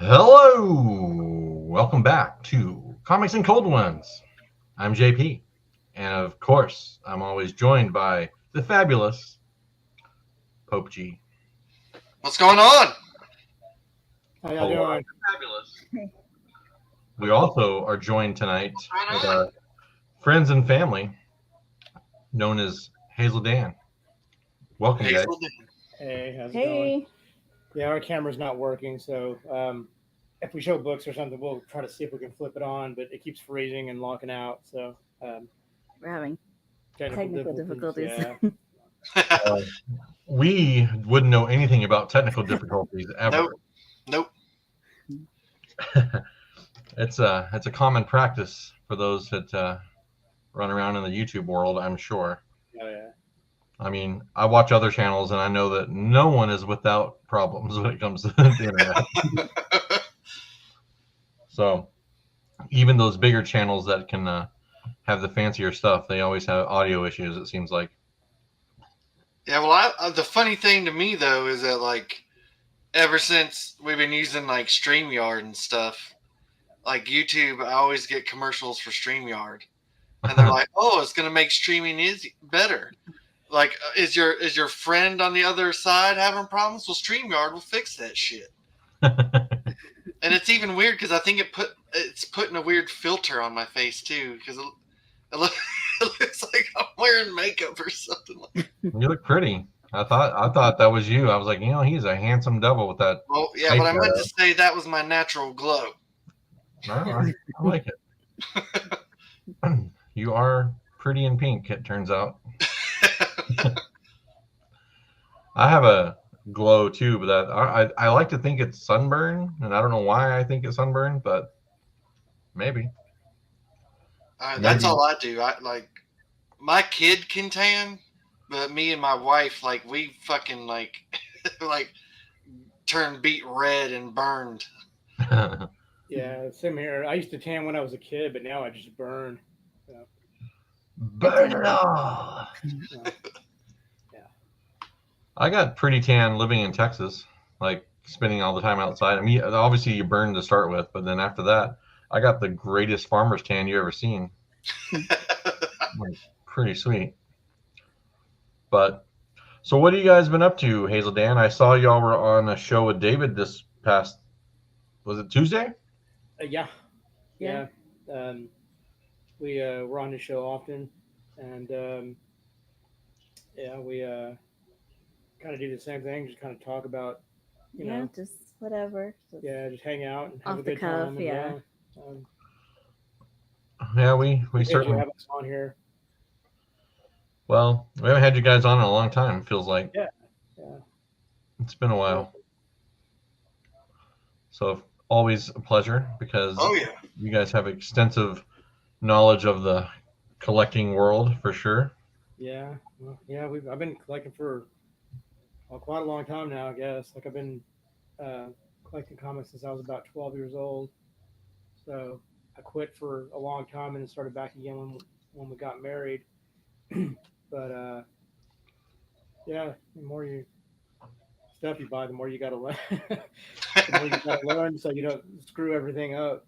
Hello, welcome back to Comics and Cold Ones. I'm JP, and of course, I'm always joined by the fabulous Pope G. What's going on? How y'all Hello, doing? fabulous. We also are joined tonight What's going with on? our friends and family, known as Hazel Dan. Welcome, guys. Hazel Dan. Hey, how's it going? Hey, Yeah, our camera's not working, so if we show books or something, we'll try to see if we can flip it on, but it keeps freezing and locking out. So we're having technical technical difficulties. Yeah, We wouldn't know anything about technical difficulties ever. Nope. It's a common practice for those that run around in the YouTube world, I'm sure. yeah. I mean, I watch other channels and I know that no one is without problems when it comes to the internet. So even those bigger channels that can have the fancier stuff, they always have audio issues, it seems like. Yeah, well, the funny thing to me though is that ever since we've been using StreamYard and stuff, like YouTube, I always get commercials for StreamYard, and they're like, "Oh, it's gonna make streaming better." Like, is your friend on the other side having problems? Well, StreamYard will fix that shit. And it's even weird because I think it's putting a weird filter on my face too because it looks like I'm wearing makeup or something. You look pretty. I thought that was you. I was like, he's a handsome devil with that. Well, yeah, but I meant to say that was my natural glow. I like it. You are pretty in pink, it turns out. I have a glow too, but that I like to think it's sunburn, and I don't know why I think it's sunburn, but maybe. That's all I do. My kid can tan, but me and my wife we fucking like turned beet red and burned. Yeah, same here. I used to tan when I was a kid, but now I just burn. So, Burn it all. yeah. I got pretty tan living in Texas, like spending all the time outside. I mean, obviously you burn to start with, but then after that, I got the greatest farmer's tan you ever seen. Like, pretty sweet. But so, what have you guys been up to, Hazel Dan? I saw y'all were on a show with David this past. Was it Tuesday? Yeah. Yeah. We we're on the show often, and we kind of do the same thing. Just kind of talk about, you know, just whatever. just hang out and have Off a the good cuff, time. yeah. Yeah, we Did you certainly. have us on here? Well, we haven't had you guys on in a long time. It feels like. Yeah. It's been a while. So always a pleasure because Oh yeah. you guys have extensive knowledge of the collecting world for sure. Yeah. Well, yeah. I've been collecting for quite a long time now. I guess I've been collecting comics since I was about 12 years old. So I quit for a long time and then started back again when we got married. But the more stuff you buy, the more you got to learn. The more you got to learn, so you don't screw everything up.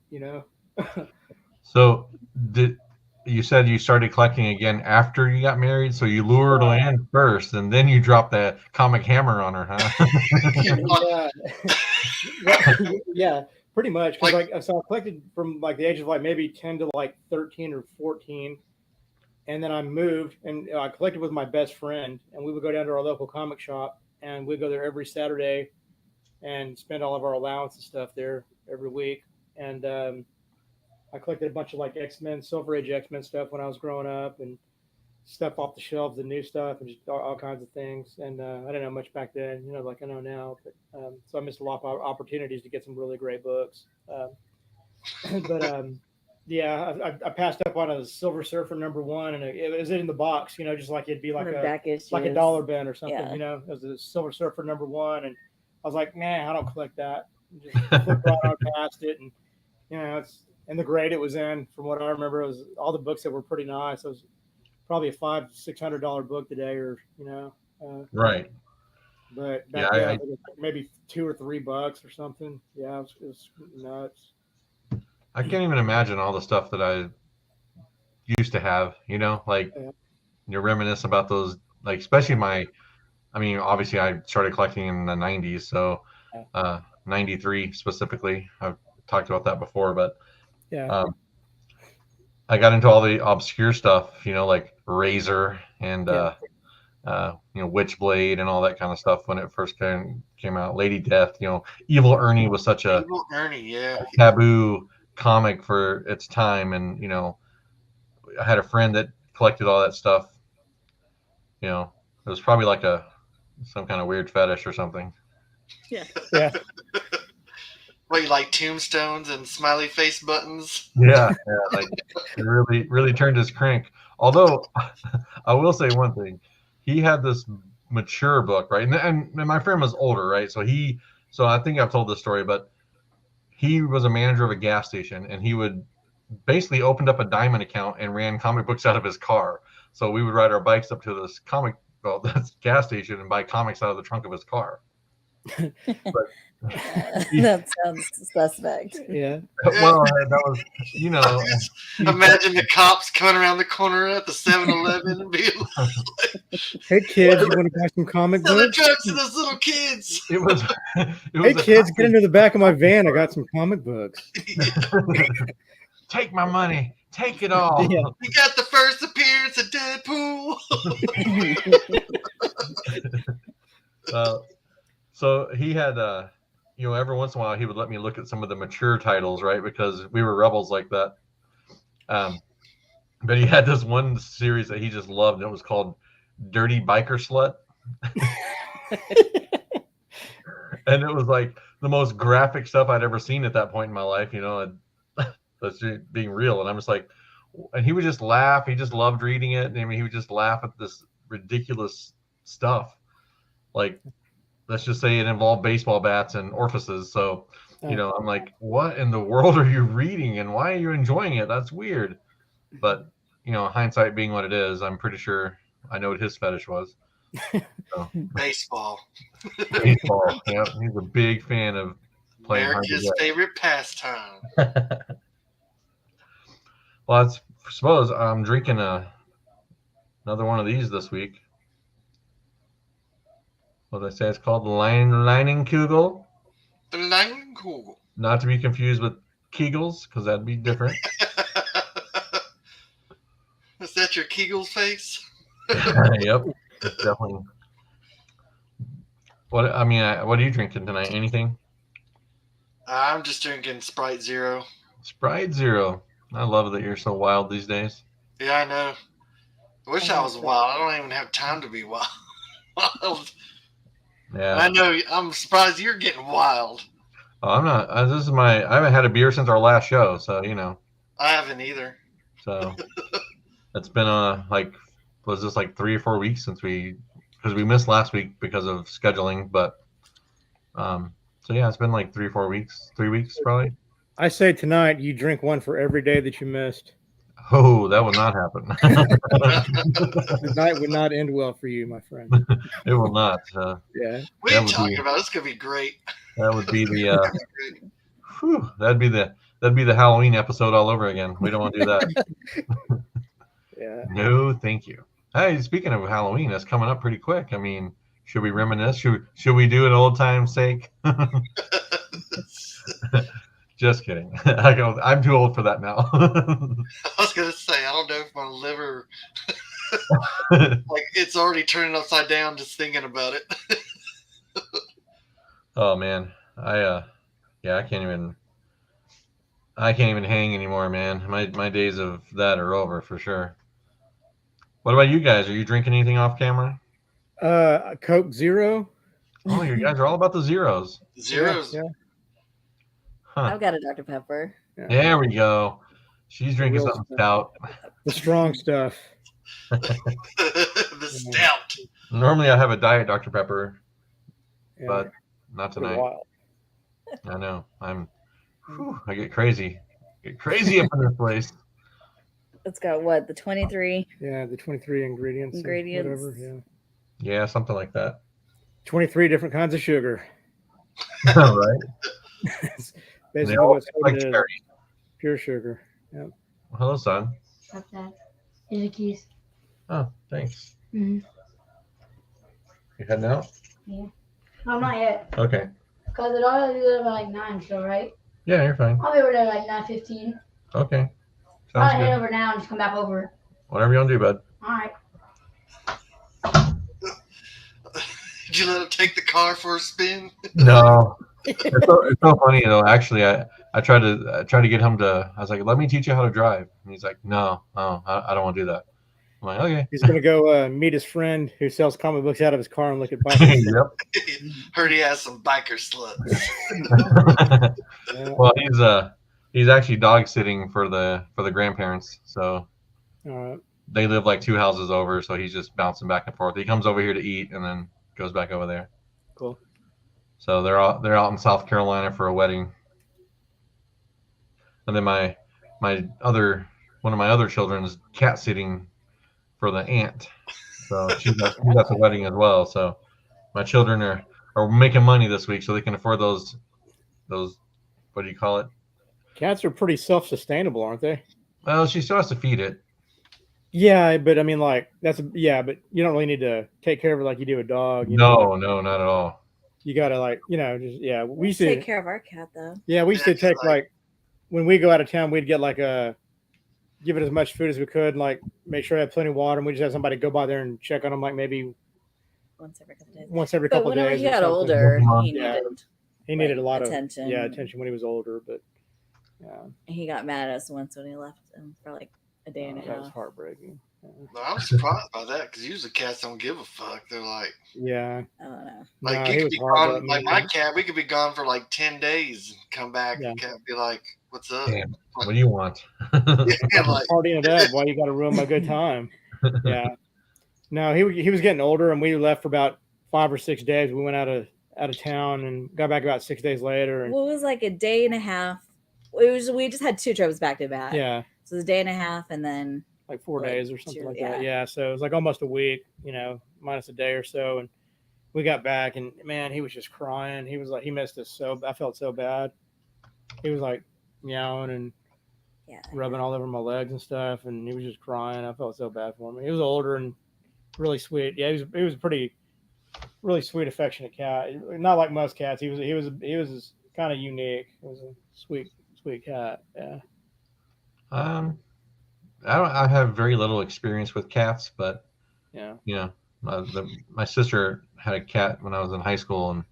So did you said you started collecting again after you got married? So you lured her in first, and then you dropped the comic hammer on her, huh? Yeah, pretty much. Because so I collected from the age of maybe 10 to 13 or 14, and then I moved and I collected with my best friend, and we would go down to our local comic shop, and we'd go there every Saturday, and spend all of our allowance and stuff there every week, and I collected a bunch of X-Men, Silver Age X-Men stuff when I was growing up, and stuff off the shelves, the new stuff, and just all kinds of things. And I didn't know much back then, like I know now. But so I missed a lot of opportunities to get some really great books. I passed up on a Silver Surfer #1, and it was in the box, just like it'd be like a dollar bin or something. Yeah. It was a Silver Surfer #1, and I was like, nah, I don't collect that. And just flipped right on past it, and it's. And the grade it was in, from what I remember, it was all the books that were pretty nice. It was probably a $500-600 book today, or Right. But Yeah, back then, I- I think it was maybe $2 or $3 or something. Yeah, it was nuts. I can't even imagine all the stuff that I used to have. Like Yeah. you reminisce about those, like especially I mean, obviously I started collecting in the '90s, so '93 specifically. I've talked about that before, but Yeah. I got into all the obscure stuff, like Razor and Yeah. Witchblade and all that kind of stuff when it first came out. Lady Death, Evil Ernie was such a Evil Ernie, yeah. taboo comic for its time, and I had a friend that collected all that stuff. It was probably like some kind of weird fetish or something. Yeah. Yeah. What, you like tombstones and smiley face buttons? Yeah, like it really turned his crank. Although I will say one thing, he had this mature book, right? And my friend was older, right? So I think I've told this story, but he was a manager of a gas station, and he would basically opened up a Diamond account and ran comic books out of his car. So we would ride our bikes up to this this gas station and buy comics out of the trunk of his car. That sounds suspect. Yeah. Well, that was, Just imagine the cops coming around the corner at the 7-Eleven and being like, Hey kids, you want to buy some comic selling books? drugs to those little kids. it was. Hey kids, get into the back of my van. I got some comic books. Take my money. Take it all. Yeah. You got the first appearance of Deadpool. So he had, every once in a while he would let me look at some of the mature titles, right? Because we were rebels like that. But he had this one series that he just loved, and it was called Dirty Biker Slut. And it was like the most graphic stuff I'd ever seen at that point in my life, that's being real. And I'm just like, and he would just laugh. He just loved reading it. And I mean, he would just laugh at this ridiculous stuff. Like, let's just say it involved baseball bats and orifices. So, I'm like, what in the world are you reading and why are you enjoying it? That's weird. But, hindsight being what it is, I'm pretty sure I know what his fetish was. So, Baseball. baseball. Yeah, he's a big fan of playing hard to America's get. favorite pastime. Well, I suppose I'm drinking another one of these this week. What did I say? It's called Leinenkugel. The Leinenkugel. Not to be confused with Kegels, because that'd be different. Is that your Kegel's face? Yep, it's definitely. What are you drinking tonight? Anything? I'm just drinking Sprite Zero. Sprite Zero. I love that you're so wild these days. Yeah, I know. I wish I was wild. I don't even have time to be wild. Yeah. I know. I'm surprised you're getting wild. Oh, I'm not. I haven't had a beer since our last show, so I haven't either. So it's been was this like 3 or 4 weeks because we missed last week because of scheduling, but so yeah, it's been like 3 or 4 weeks, 3 weeks probably. I say tonight you drink one for every day that you missed. Oh, that will not happen. The night would not end well for you, my friend. It will not. Yeah. What are you talking about? This could be great. That would be the that'd be the Halloween episode all over again. We don't want to do that. Yeah. No, thank you. Hey, speaking of Halloween, that's coming up pretty quick. I mean, should we reminisce? Should we do an old time's sake? Just kidding. I'm too old for that now. I was gonna say I don't know if my liver like it's already turning upside down just thinking about it. Oh man, I can't even hang anymore, man. My days of that are over for sure. What about you guys? Are you drinking anything off camera? Coke Zero. Oh, you guys are all about the zeros. Zeros. Yeah. Huh. I've got a Dr. Pepper. Yeah. There we go. She's drinking Real something stout. The strong stuff. The stout. Normally I have a diet Dr. Pepper, Yeah. but not For a tonight. while. I know. I get crazy. Get crazy up in this place. It's got what? The 23. Yeah, the 23 ingredients. or Ingredients. Whatever. Yeah. Yeah, something like that. 23 different kinds of sugar. Right? It's They basically all what taste like soda is. cherry. Pure sugar. Yep. Well, hello, son. Got that. Here's your keys. Oh, thanks. Mm-hmm. You heading out? No, not yet. Okay. Because it ought to be there by like 9 still, right? Yeah, you're fine. I'll be over there like 9:15. Okay. I'll Sounds head good. over now and just come back over. Whatever you want to do, bud. All right. Did you let him take the car for a spin? No. It's so funny though. Actually, I tried to get him to. I was like, "Let me teach you how to drive," and he's like, "No, I don't want to do that." I'm like, "Okay." He's gonna go meet his friend who sells comic books out of his car and look at bikes. Yep. Heard he has some biker sluts. Yeah. Well, he's actually dog sitting for the grandparents, so All right. they live like 2 houses over. So he's just bouncing back and forth. He comes over here to eat and then goes back over there. Cool. So they're out in South Carolina for a wedding, and then one of my other children is cat sitting for the aunt. So she's at the wedding as well. So my children are making money this week, so they can afford those what do you call it? Cats are pretty self-sustainable, aren't they? Well, she still has to feed it. Yeah, but I mean, like but you don't really need to take care of it like you do a dog. You know? No, not at all. You gotta we used Take to care of our cat though. we used to take like when we go out of town, we'd get give it as much food as we could, and like make sure it had plenty of water, and we just have somebody go by there and check on them, like maybe Once every couple days. once every But couple of whenever days. he or got something. older, he Yeah. needed He needed a lot attention. of attention when he was older, but yeah, He got mad at us once when he left him for like a day and a that was half. heartbreaking. No, I'm surprised by that because usually cats don't give a fuck. They're like, Yeah, I don't know. like Nah, you he could was be hard, gone. but Like man. my cat, we could be gone for like 10 days and come back. Yeah. And cat be like, "What's up?" Damn. What do you want? Yeah, like, partying it up. Why you got to ruin my good time? Yeah, no, he was getting older, and we left for about 5 or 6 days. We went out of town and got back about 6 days later. And Well, it was like a day and a half. We just had 2 trips back to back. yeah, So it was a day and a half, and then like 4 Like days or something 2, like yeah. that. Yeah, so it was like almost a week, minus a day or so. And we got back, and man, he was just crying. He was like, he missed us I felt so bad. He was like meowing and yeah. rubbing all over my legs and stuff, and he was just crying. I felt so bad for him. He was older and really sweet. Yeah, he was a pretty, really sweet, affectionate cat. Not like most cats. He was kind of unique. It was a sweet cat. Yeah. I have very little experience with cats, but Yeah. my sister had a cat when I was in high school, and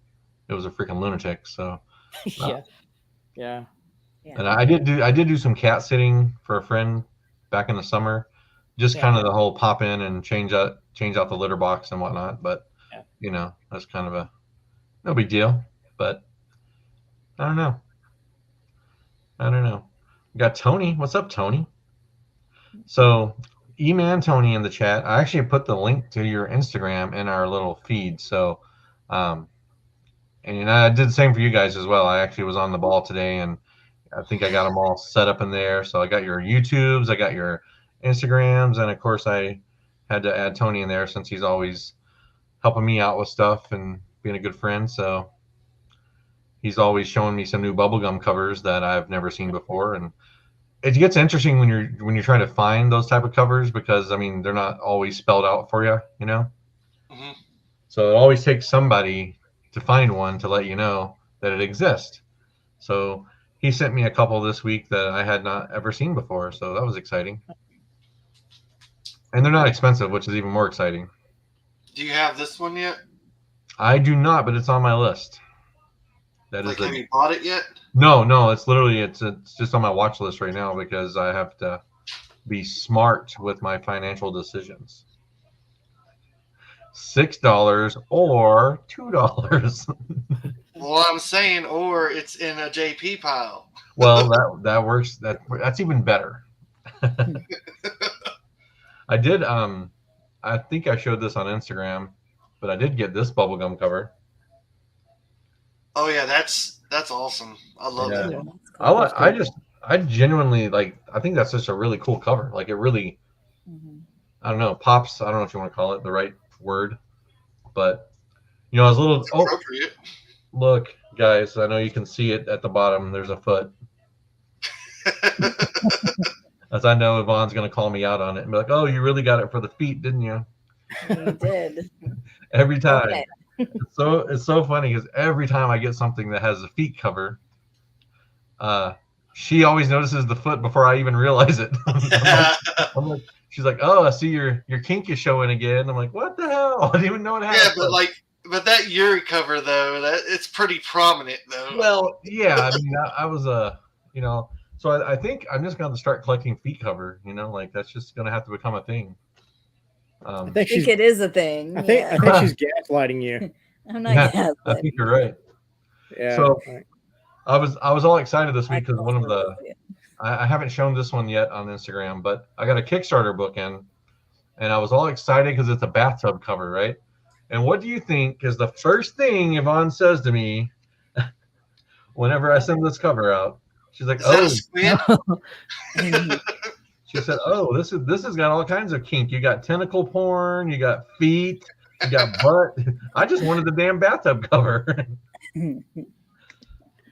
it was a freaking lunatic. So, Yeah. Yeah. and I did do some cat sitting for a friend back in the summer, just kind of the whole pop in and change out the litter box and whatnot. But that's kind of no big deal. But I don't know. We got Tony. What's up, Tony? So, E-Man Tony in the chat. I actually put the link to your Instagram in our little feed. So, and I did the same for you guys as well. I actually was on the ball today, and I think I got them all set up in there. So I got your YouTubes, I got your Instagrams, and of course I had to add Tony in there since he's always helping me out with stuff and being a good friend. So he's always showing me some new bubblegum covers that I've never seen before, and it gets interesting when you're trying to find those type of covers because I mean they're not always spelled out for you, mm-hmm. So it always takes somebody to find one to let you know that it exists. So he sent me a couple this week that I had not ever seen before, so that was exciting. And they're not expensive, which is even more exciting. Do you have this one yet? I do not, but it's on my list. That Like, is have you bought it yet? No, it's literally it's just on my watch list right now because I have to be smart with my financial decisions. $6 or $2. Well, I'm saying, or it's in a JP pile. Well, that works. That's even better. I did. I think I showed this on Instagram, but I did get this bubblegum cover. Oh yeah, that's awesome. I love Yeah. that. I genuinely like. I think that's just a really cool cover. Like it really. Mhm. I don't know. Pops. I don't know if you want to call it the right word, but You know, I was a little. Oh, Appropriate. look, guys! I know you can see it at the bottom. There's a foot. As I know, Yvonne's going to call me out on it and be like, "Oh, you really got it for the feet, didn't you?" You did. Every time. Okay. It's so funny because every time I get something that has a feet cover, she always notices the foot before I even realize it. I'm like, she's like, "Oh, I see your kink is showing again." I'm like, "What the hell? I didn't even know it had." Yeah, but that Yuri cover though, it's pretty prominent though. Well, yeah, I mean, I was you know, so I think I'm just going to start collecting feet cover. You know, like that's just going to have to become a thing. I think I think it is a thing. I think yeah. I think she's gaslighting you. I'm not Yeah, gaslighting. I think you're right. Yeah. So right. I was all excited this I week because one of the I haven't shown this one yet on Instagram, but I got a Kickstarter book in, and I was all excited because it's a bathtub cover, right? And what do you think is the first thing Yvonne says to me whenever I send this cover out? She's like, Is that "Oh," a squid? she said, "Oh, this has got all kinds of kink. You got tentacle porn, you got feet, you got butt. I just wanted the damn bathtub cover."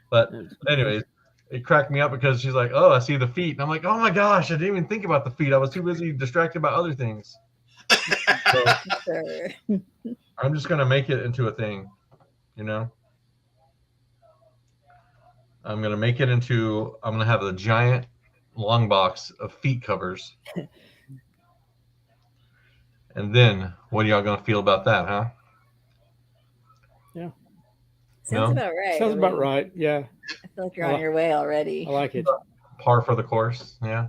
But anyways, it cracked me up because she's like, "Oh, I see the feet." And I'm like, "Oh my gosh, I didn't even think about the feet. I was too busy distracted by other things." So Sure. I'm just gonna make it into a thing, you know. I'm gonna make it into. I'm gonna have a giant long box of feet covers. And then, what are y'all gonna feel about that, huh? Sounds No? about right. Sounds I about mean, right. Yeah. I feel like you're on your way already. I like it. Par for the course, yeah.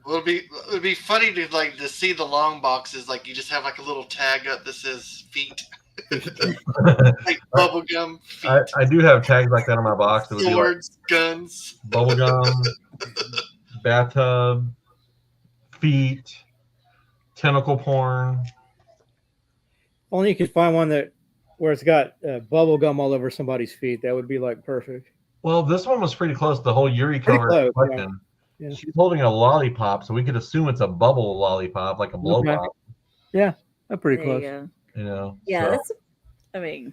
Well, it'd be funny to see the long boxes, like you just have like a little tag up that says feet, like bubblegum feet, I do have tags like that on my box. It would be like swords, guns. bubblegum, bathtub, feet, tentacle porn. Only you could find one where it's got bubble gum all over somebody's feet. That would be like perfect. Well, this one was pretty close. The whole Yuri cover close, collection. yeah. She's holding a lollipop, so we could assume it's a bubble lollipop, like a blow Okay. pop. That's pretty There you close. go. You know. Yeah, so. that's. I mean,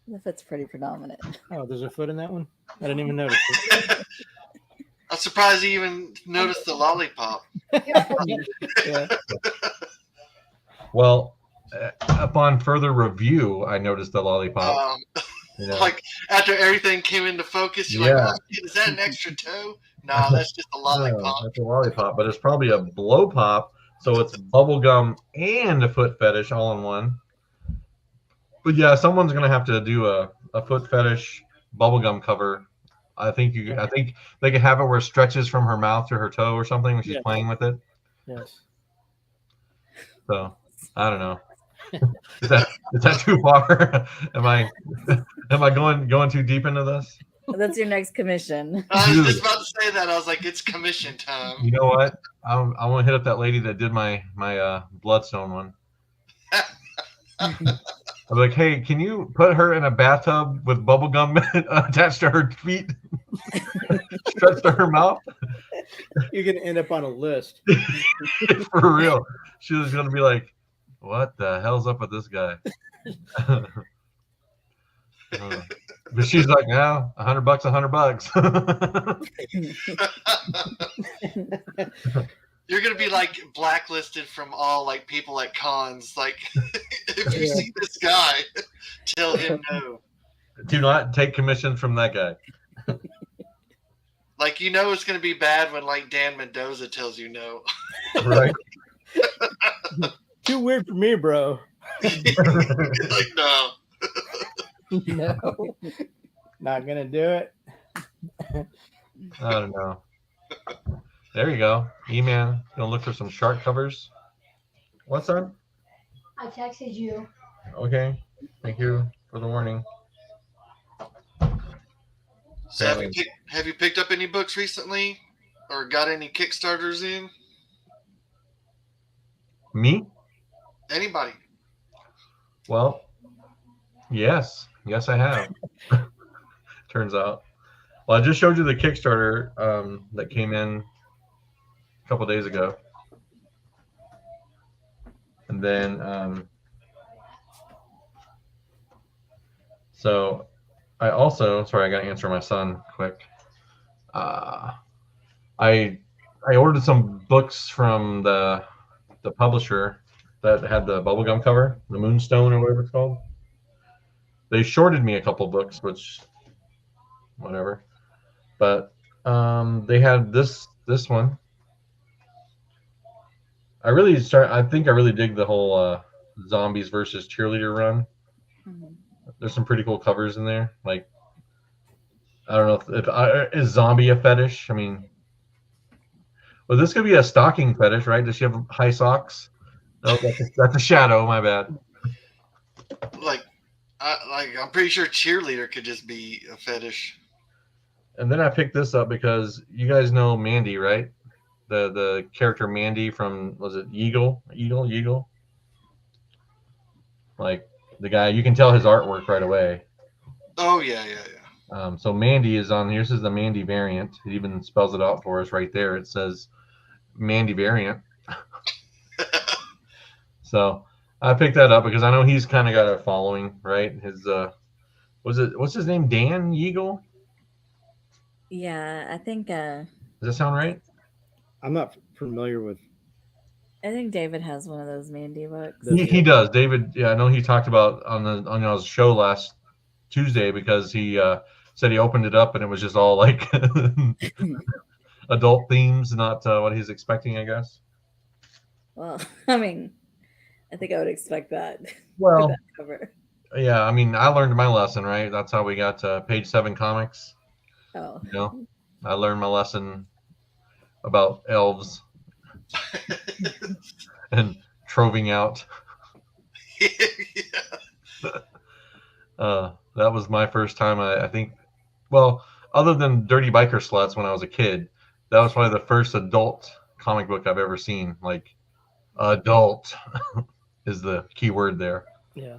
the foot's pretty predominant. Oh, there's a foot in that one? I didn't even notice it. I'm surprised you even noticed the lollipop. Yeah. Well, upon further review, I noticed the lollipop. You know? Like after everything came into focus, you're Yeah. like, "Oh, shit, is that an extra toe?" No, that's just a No, lollipop. that's a lollipop, but it's probably a blow pop, so it's bubblegum and a foot fetish all in one. But yeah, someone's gonna have to do a foot fetish bubblegum cover. I think they could have it where it stretches from her mouth to her toe or something when she's Yeah. playing with it. Yes. So I don't know. Is that too far? am I going too deep into this? That's your next commission. I was Dude. just about to say that. I was like, it's commission time. You know what? I want to hit up that lady that did my bloodstone one. I'm like, hey, can you put her in a bathtub with bubble gum attached to her feet, stretched to her mouth? You're going to end up on a list. For real. She was going to be like, what the hell's up with this guy? But she's like, no, $100, $100. You're gonna be like blacklisted from all like people at cons. Like, if you see this guy, tell him no. Do not take commissions from that guy. Like, you know it's gonna be bad when like Dan Mendoza tells you no. Right. Too weird for me, bro. Like, no. No. Not going to do it. I don't know. There you go. E-Man, gonna look for some shark covers. What's up? I texted you. Okay. Thank you for the warning. So have you picked up any books recently, or got any Kickstarters in? Me? Anybody? Well, yes. Yes, I have. Turns out. Well, I just showed you the Kickstarter that came in a couple days ago. And then So I also, sorry, I got to answer my son quick. I ordered some books from the publisher that had the bubblegum cover, the Moonstone or whatever it's called. They shorted me a couple books, which whatever. But they had this one. I think I really dig the whole zombies versus cheerleader run. Mhm. There's some pretty cool covers in there. Like, I don't know if is zombie a fetish? I mean, well, this could be a stocking fetish, right? Does she have high socks? No, that's a shadow. My bad. Like, I'm pretty sure cheerleader could just be a fetish. And then I picked this up because you guys know Mandy, right? The character Mandy from, was it Yeagle? Like the guy, you can tell his artwork right away. Oh yeah. So Mandy is on here. This is the Mandy variant. It even spells it out for us right there. It says Mandy variant. So I picked that up because I know he's kind of got a following, right? His what's his name? Dan Yeagle? Yeah, I think Does that sound right? I'm not familiar with. David has one of those Mandy books. He does. David, yeah, I know he talked about on his show last Tuesday because he said he opened it up and it was just all like adult themes, not what he's expecting, I guess. Well, I mean, I think I would expect that. Well, that cover. Yeah, I mean, I learned my lesson, right? That's how we got to Page 7 Comics. Oh. You know, I learned my lesson about elves and troving out. That was my first time, I think. Well, other than Dirty Biker Sluts when I was a kid, that was probably the first adult comic book I've ever seen. Like, adult is the key word there. Yeah.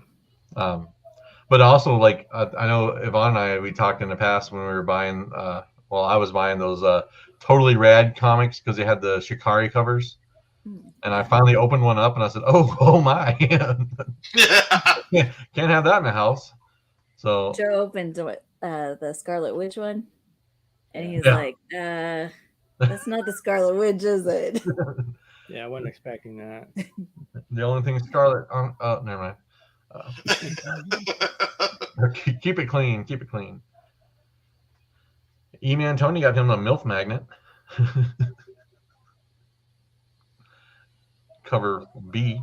But also, like, I know Yvonne and I, we talked in the past when we were buying, I was buying those Totally Rad comics because they had the Shikari covers. And I finally opened one up and I said, oh my. Can't have that in the house. So Joe opened the Scarlet Witch one. And he's Yeah. like, that's not the Scarlet Witch, is it? Yeah, I wasn't expecting that. the only thing Scarlet on, never mind. Keep it clean. Keep it clean. E-Man Tony got him a MILF magnet. Cover B.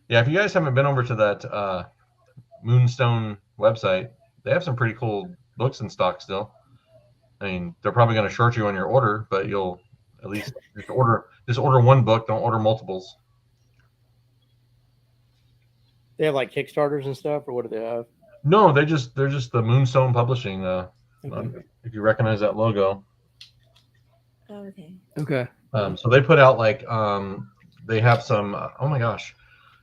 Yeah, if you guys haven't been over to that Moonstone website, they have some pretty cool books in stock still. I mean, they're probably going to short you on your order, but you'll at least just order one book. Don't order multiples. They have like Kickstarters and stuff, or what do they have? No, they're just the Moonstone Publishing. Okay. If you recognize that logo. Okay. Okay. So they put out like they have some. Oh my gosh,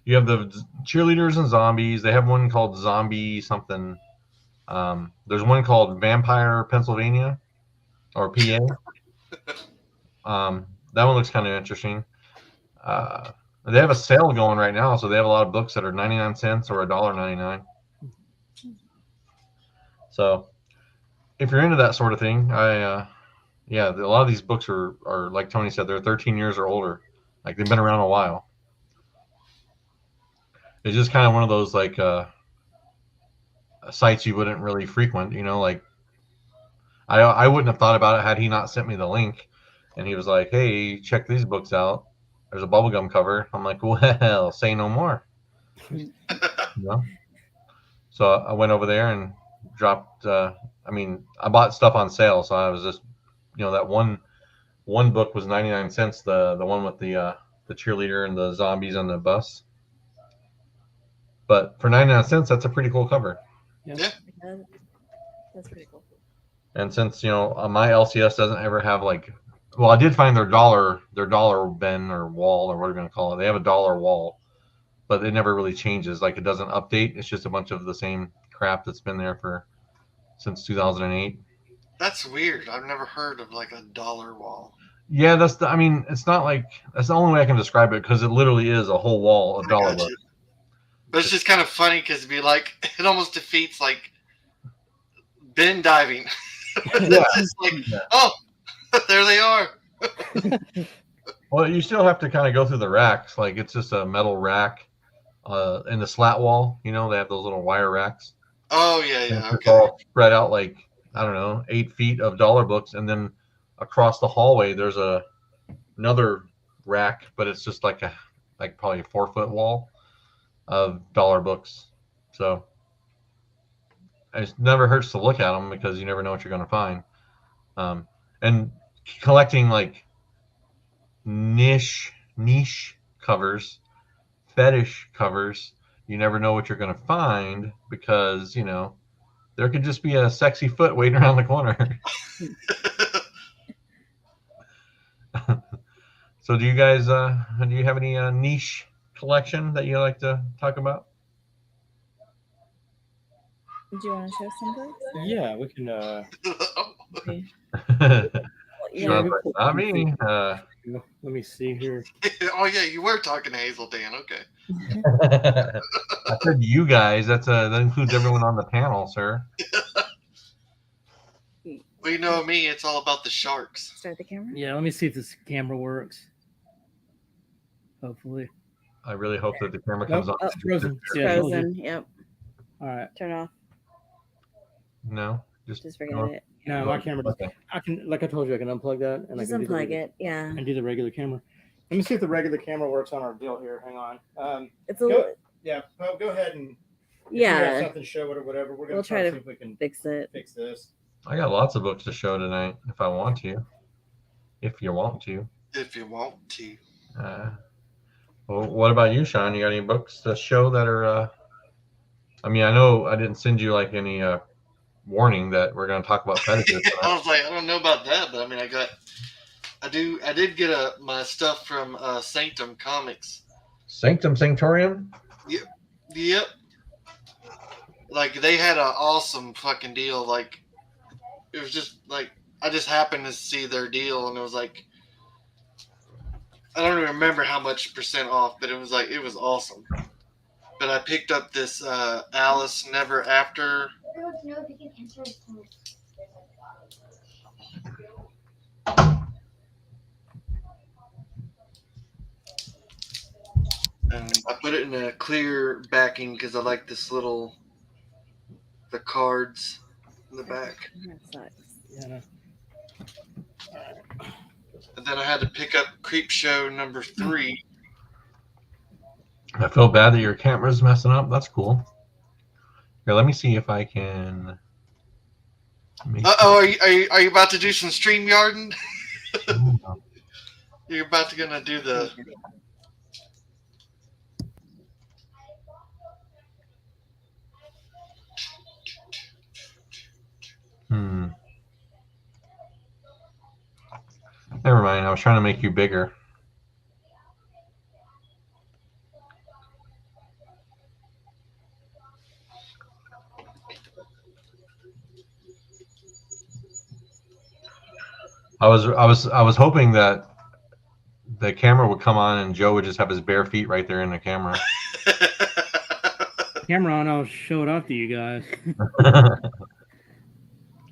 you have the cheerleaders and zombies. They have one called Zombie something. There's one called Vampire Pennsylvania or PA. That one looks kind of interesting. They have a sale going right now, so they have a lot of books that are 99 cents or $1.99. So if you're into that sort of thing, yeah, a lot of these books are like Tony said, they're 13 years or older. Like they've been around a while. It's just kind of one of those like sites you wouldn't really frequent, you know, like I wouldn't have thought about it had he not sent me the link and he was like, hey, check these books out. There's a bubblegum cover. I'm like, well, say no more. You know? So I went over there and dropped, I bought stuff on sale. So I was just, you know, that one book was 99 cents. The one with the cheerleader and the zombies on the bus. But for 99 cents, that's a pretty cool cover. Yeah. That's pretty cool. And since, you know, my LCS doesn't ever have like, well, I did find their dollar bin or wall or whatever you're going to call it. They have a dollar wall, but it never really changes. Like it doesn't update. It's just a bunch of the same crap that's been there since 2008. That's weird. I've never heard of like a dollar wall. Yeah, it's not like, that's the only way I can describe it because it literally is a whole wall of dollar books. But it's just kind of funny because it'd be like, it almost defeats like bin diving. Yeah. It's like, Yeah. oh, there they are. Well, you still have to kind of go through the racks. Like it's just a metal rack in the slat wall. You know, they have those little wire racks. Oh yeah, And yeah, it's okay. all spread out like, I don't know, 8 feet of dollar books. And then across the hallway, there's another rack, but it's just like probably a 4-foot wall of dollar books. So it never hurts to look at them because you never know what you're going to find. And collecting like niche covers, fetish covers, you never know what you're going to find because, you know, there could just be a sexy foot waiting around the corner. So do you guys do you have any niche collection that you like to talk about? Do you want to show some books? Yeah, we can. Okay. Well, Yeah. not me. Let me see here. Oh yeah, you were talking to Hazel Dan. Okay. I said you guys. That includes everyone on the panel, sir. Well, you know me. It's all about the sharks. Start the camera. Yeah, let me see if this camera works. Hopefully. I really hope that the camera comes Nope. on. It's frozen. Yeah, told you. Frozen. Yep. All right. Turn off. No, just Forget it. No, my camera. Okay. I can, like I told you, I can unplug that and Just I can do the unplug regular- it. Yeah. and do the regular camera. Let me see if the regular camera works on our deal here. Hang on. It's a Go, little. yeah, well, go ahead and if you have Yeah. something to show it or whatever. We're gonna We'll try try to to see if we can Fix it. fix this. I got lots of books to show tonight if I want to. If you want to. If you want to. Well, what about you, Sean? You got any books to show that are? I mean, I know I didn't send you like any warning that we're going to talk about fetishes. I was like, I don't know about that, but I mean, I did get my stuff from Sanctum Comics. Sanctum Sanctorium. Yep. Like they had an awesome fucking deal. Like it was just like I just happened to see their deal, and it was like I don't even remember how much percent off, but it was awesome. But I picked up this Alice Never After. I want to know if you can answer his phone. And I put it in a clear backing because I like the cards in the back. That sucks. Yeah. No. And then I had to pick up Creepshow number 3. I feel bad that your camera's messing up. That's cool. Here, let me see if I can. Are you about to do some StreamYarding? You're about to gonna do the. Never mind. I was trying to make you bigger. I was hoping that the camera would come on and Joe would just have his bare feet right there in the camera. Camera on, I'll show it off to you guys.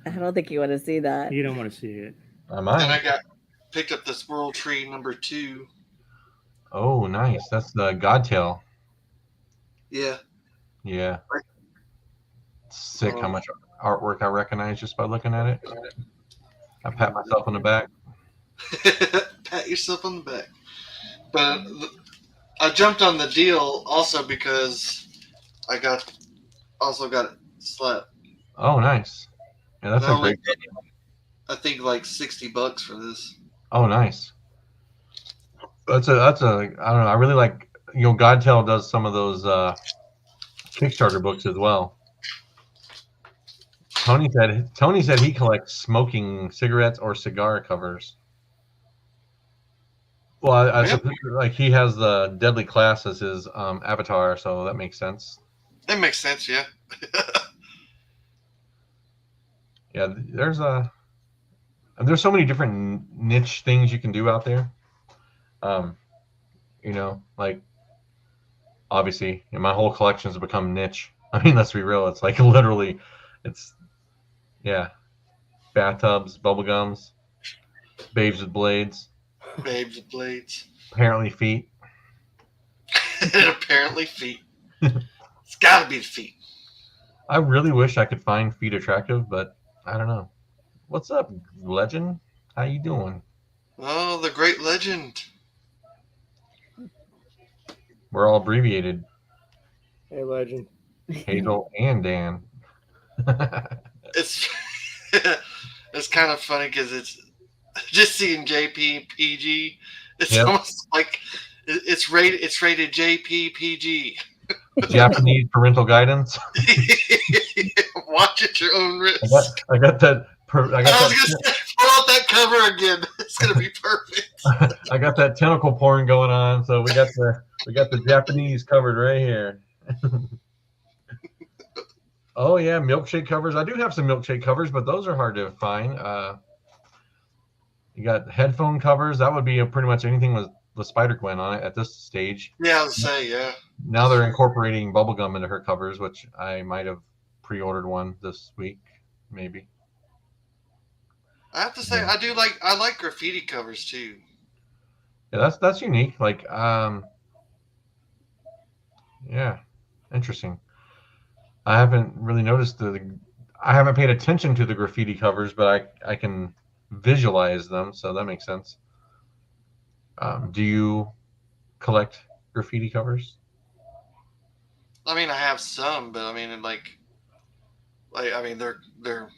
I don't think you want to see that. You don't want to see it. I And might. I picked up the Squirrel Tree number 2. Oh, nice. That's the Godtail. Yeah. Yeah. Sick how much artwork I recognize just by looking at it. I pat myself on the back. Pat yourself on the back. But I jumped on the deal also because I got it slapped. Oh, nice. Yeah, that's a Not only great. I think like $60 for this. Oh, nice. That's a I don't know. I really like, Godtail does some of those Kickstarter books as well. Tony said he collects smoking cigarettes or cigar covers. Well, I suppose, like he has the Deadly Class as his avatar, so that makes sense. That makes sense, yeah. Yeah, there's so many different niche things you can do out there. Like obviously, my whole collection has become niche. I mean, let's be real. It's like literally, it's Yeah, bathtubs, bubble gums, babes with blades, Babes with blades. apparently feet. And apparently feet. It's got to be the feet. I really wish I could find feet attractive, but I don't know. What's up, legend? How you doing? Oh, the great legend. We're all abbreviated. Hey, legend. Hazel and Dan. It's it's kind of funny because it's just seeing JP PG. It's Yep. almost like it's rated JP PG. Japanese parental guidance. Watch at your own risk. I got that. I I was got gonna that. say, pull out that cover again. It's gonna be perfect. I got that tentacle porn going on, so we got the Japanese covered right here. Oh yeah, milkshake covers. I do have some milkshake covers, but those are hard to find. You got headphone covers. That would be pretty much anything with Spider-Gwen on it at this stage. Yeah, I would say, yeah. Now they're incorporating bubblegum into her covers, which I might have pre-ordered one this week, maybe. I have to say, Yeah. I like graffiti covers too. Yeah, that's unique. Like, yeah, interesting. I haven't really noticed I haven't paid attention to the graffiti covers, but I can visualize them, so that makes sense. Do you collect graffiti covers? I mean, I have some, but I mean, like I mean, they're.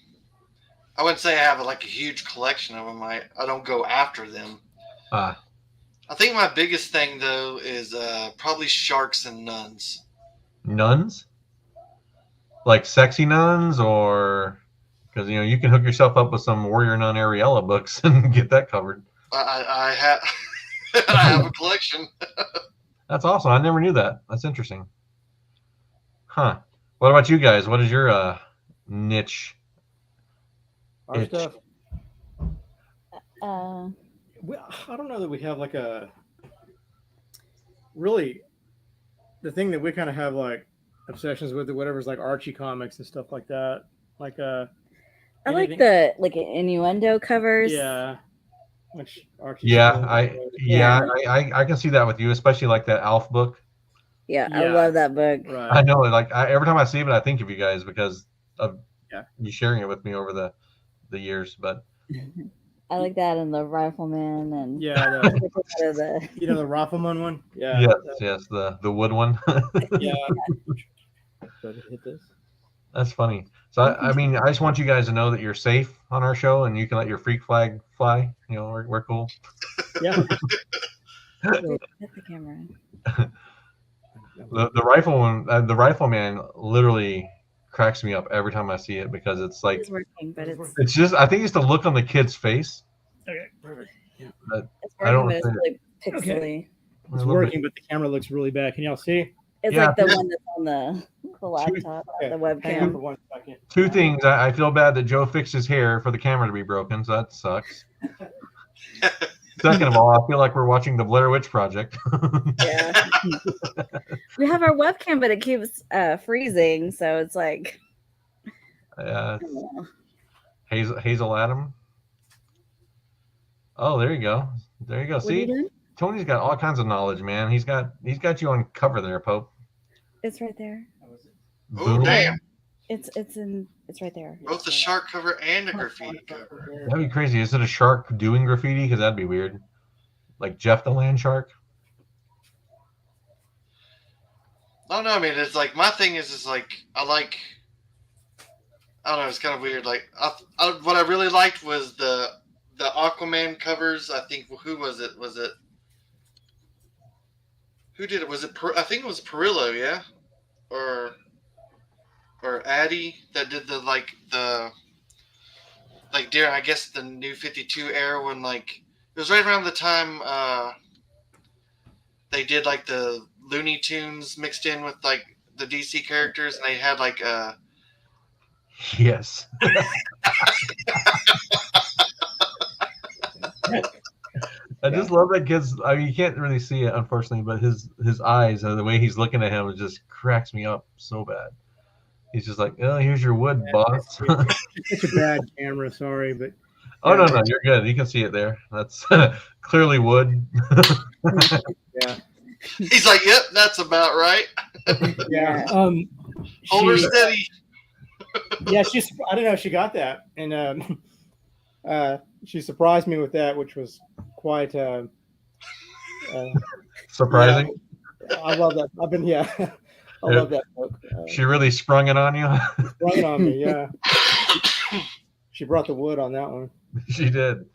I wouldn't say I have like a huge collection of them. I don't go after them. Ah, I think my biggest thing though is probably sharks and nuns. nuns? Like sexy nuns, or because you can hook yourself up with some Warrior Nun Ariella books and get that covered. I have I have a collection. That's awesome. I never knew that. That's interesting. Huh. What about you guys? What is your niche? Our Itch. stuff. I I don't know that we have like a really the thing that we kind of have like obsessions with or whatever's like Archie comics and stuff like that. Like like anything- the innuendo covers. yeah. Which Archie Yeah, Yeah. I can see that with you, especially like that Alf book. Yeah, I Yeah. love that book. right. I know, like every time I see it, I think of you guys because of Yeah. you sharing it with me over the years. But I like that and the Rifleman and Yeah, the the Rifleman one. Yeah. yes, the wood one. Yeah. Does it hit this? That's funny. So I mean, I just want you guys to know that you're safe on our show, and you can let your freak flag fly. We're cool. Yeah. hit the camera. The rifle one, the Rifleman, literally cracks me up every time I see it because it's like It's working, but it's just I think it's the look on the kid's face. Okay, perfect. it's I don't working, but it's think- really pixely. A It's little working, but the camera looks really bad. Can y'all see? It's Yeah. like the one that's on the laptop, Okay, the hang on webcam. for 1 second. Two things. I feel bad that Joe fixed his hair for the camera to be broken, so that sucks. Second of all, I feel like we're watching the Blair Witch Project. Yeah. We have our webcam, but it keeps freezing, so it's like I don't know. Hazel Adam. Oh, there you go. There you go. What are you See, doing? Tony's got all kinds of knowledge, man. He's got you on cover there, Pope. It's right there. Oh, Boom. damn. It's right there. Both the shark cover and the graffiti cover. That'd be crazy. Is it a shark doing graffiti? Because that'd be weird. Like Jeff the Land Shark. No, I mean, it's like my thing is like I don't know, it's kind of weird. Like what I really liked was the Aquaman covers. I think who was it? Who did it? Was it? I think it was Perillo, yeah, or Addy that did during I guess the New 52 era when like it was right around the time they did like the Looney Tunes mixed in with like the DC characters, and they had like Yes. I just love that kid's. I mean, you can't really see it, unfortunately, but his eyes and the way he's looking at him, it just cracks me up so bad. He's just like, oh, here's your wood, boss. It's a bad camera, sorry, but Oh no, you're good. You can see it there. That's clearly wood. yeah, He's like, yep, that's about right. yeah. Hold her she- steady. yeah, I don't know. She got that, and she surprised me with that, which was quite. Surprising. I love that. I love that book. She really sprung it on you. Sprung it on me, yeah. She brought the wood on that one. She did.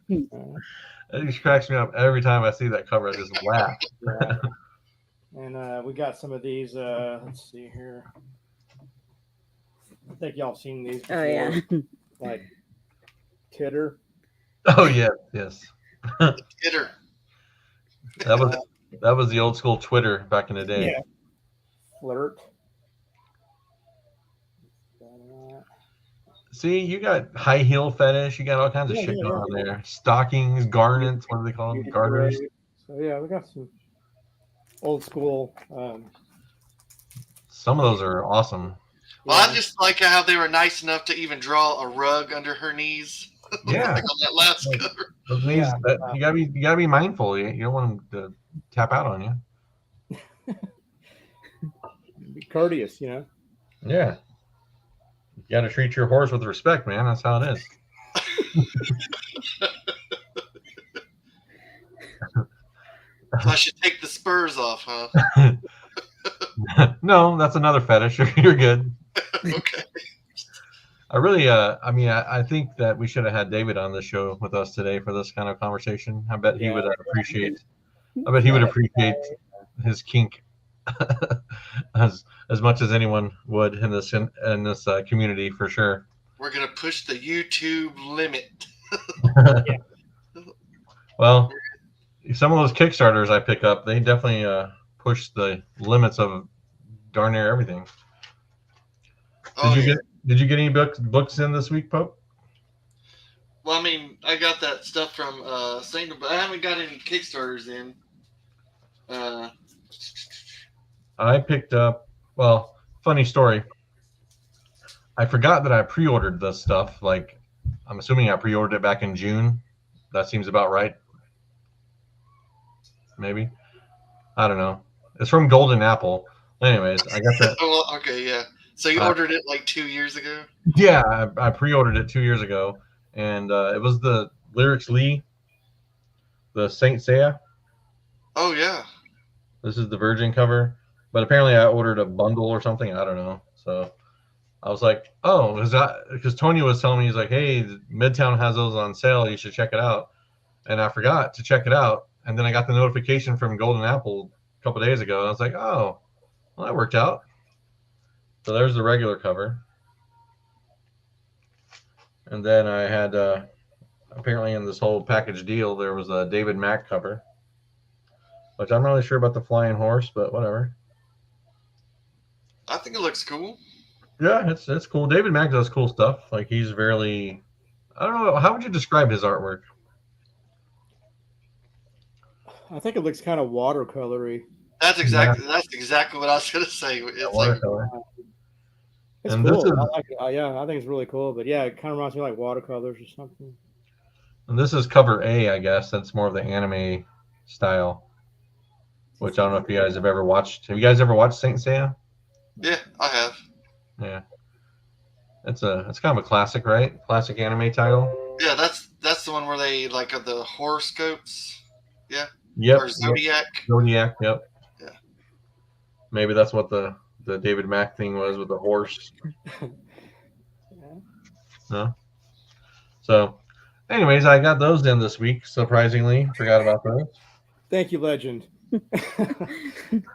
It just cracks me up every time I see that cover. I just laugh. Yeah. And we got some of these. Let's see here. I think y'all seen these before. Oh yeah. Like Titter. Oh yeah, yes. Hit her. That was the old school Twitter back in the day. Yeah. Flirt. See, you got high heel fetish. You got all kinds of Yeah, shit yeah, going on there. Stockings, garnets. What do they call them? Garters. So yeah, we got some old school. Some of those are awesome. Well, I just like how they were nice enough to even draw a rug under her knees. Yeah. Like on that last cover. Those knees, you gotta be mindful. You don't want them to tap out on you. Be courteous, you know. Yeah. You gotta treat your horse with respect, man. That's how it is. I should take the spurs off, huh? No, that's another fetish. You're good. Okay. I really, I think that we should have had David on this show with us today for this kind of conversation. I bet he would appreciate. I bet he would appreciate his kink as much as anyone would in this community for sure. We're gonna push the YouTube limit. Well, some of those Kickstarters I pick up, they definitely push the limits of darn near everything. Did you get any books in this week, Pope? Well, I mean, I got that stuff from Signal, but I haven't got any Kickstarters in. I picked up. Well, funny story. I forgot that I pre-ordered this stuff. Like, I'm assuming I pre-ordered it back in June. That seems about right. Maybe. I don't know. It's from Golden Apple. Anyways, I got that. Oh, well, okay, yeah. So you ordered it like 2 years ago? Yeah, I pre-ordered it 2 years ago, and it was the Lyrics Lee, the Saint Seiya. Oh yeah. This is the Virgin cover, but apparently I ordered a bundle or something. I don't know. So I was like, oh, because Tony was telling me, he's like, hey, Midtown has those on sale. You should check it out. And I forgot to check it out, and then I got the notification from Golden Apple a couple of days ago, and I was like, oh, well, that worked out. So there's the regular cover. And then I had, apparently in this whole package deal, there was a David Mack cover, which I'm not really sure about the flying horse, but whatever. I think it looks cool. Yeah, it's cool. David Mack does cool stuff. Like, he's very, I don't know, how would you describe his artwork? I think it looks kind of watercolory. That's exactly what I was gonna say. It's like, Watercolor. It's And cool. this is- I like it. Yeah, I think it's really cool. But yeah, it kind of reminds me of like watercolors or something. And this is cover A, I guess. That's more of the anime style, which I don't know if you guys have ever watched. Have you guys ever watched Saint Seiya? yeah, I have. Yeah. It's kind of a classic, right? Classic anime title. Yeah, that's the one where they like have the horoscopes. Yep. Or Zodiac. Zodiac, yep. Yeah. Maybe that's what the David Mack thing was with the horse. No. So, anyways, I got those in this week. Surprisingly, forgot about those. Thank you, Legend. I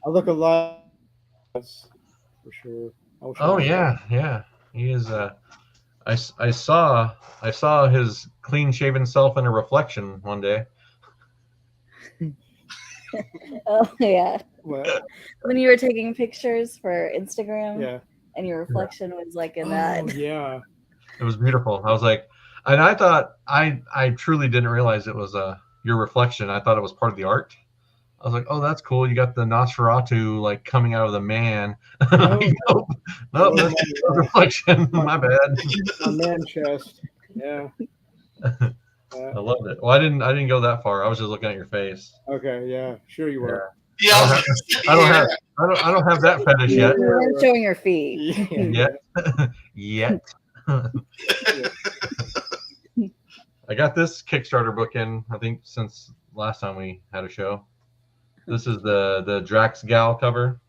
look a lot for sure. Oh yeah. He is. I saw his clean shaven self in a reflection one day. Oh yeah. What? When you were taking pictures for Instagram, Yeah. and your reflection was like in Oh, that. yeah. It was beautiful. I was like, and I thought I truly didn't realize it was your reflection. I thought it was part of the art. I was like, oh, that's cool. You got the Nosferatu like coming out of the man. No. Nope, nope, that's just a reflection. My bad. A man chest. Yeah. I loved it. Well, I didn't go that far. I was just looking at your face. Okay. Yeah. Sure you were. Yeah, I don't have that fetish yet. You weren't showing your feet. Yeah. Yet. I got this Kickstarter book in, I think, since last time we had a show. This is the Drax Gal cover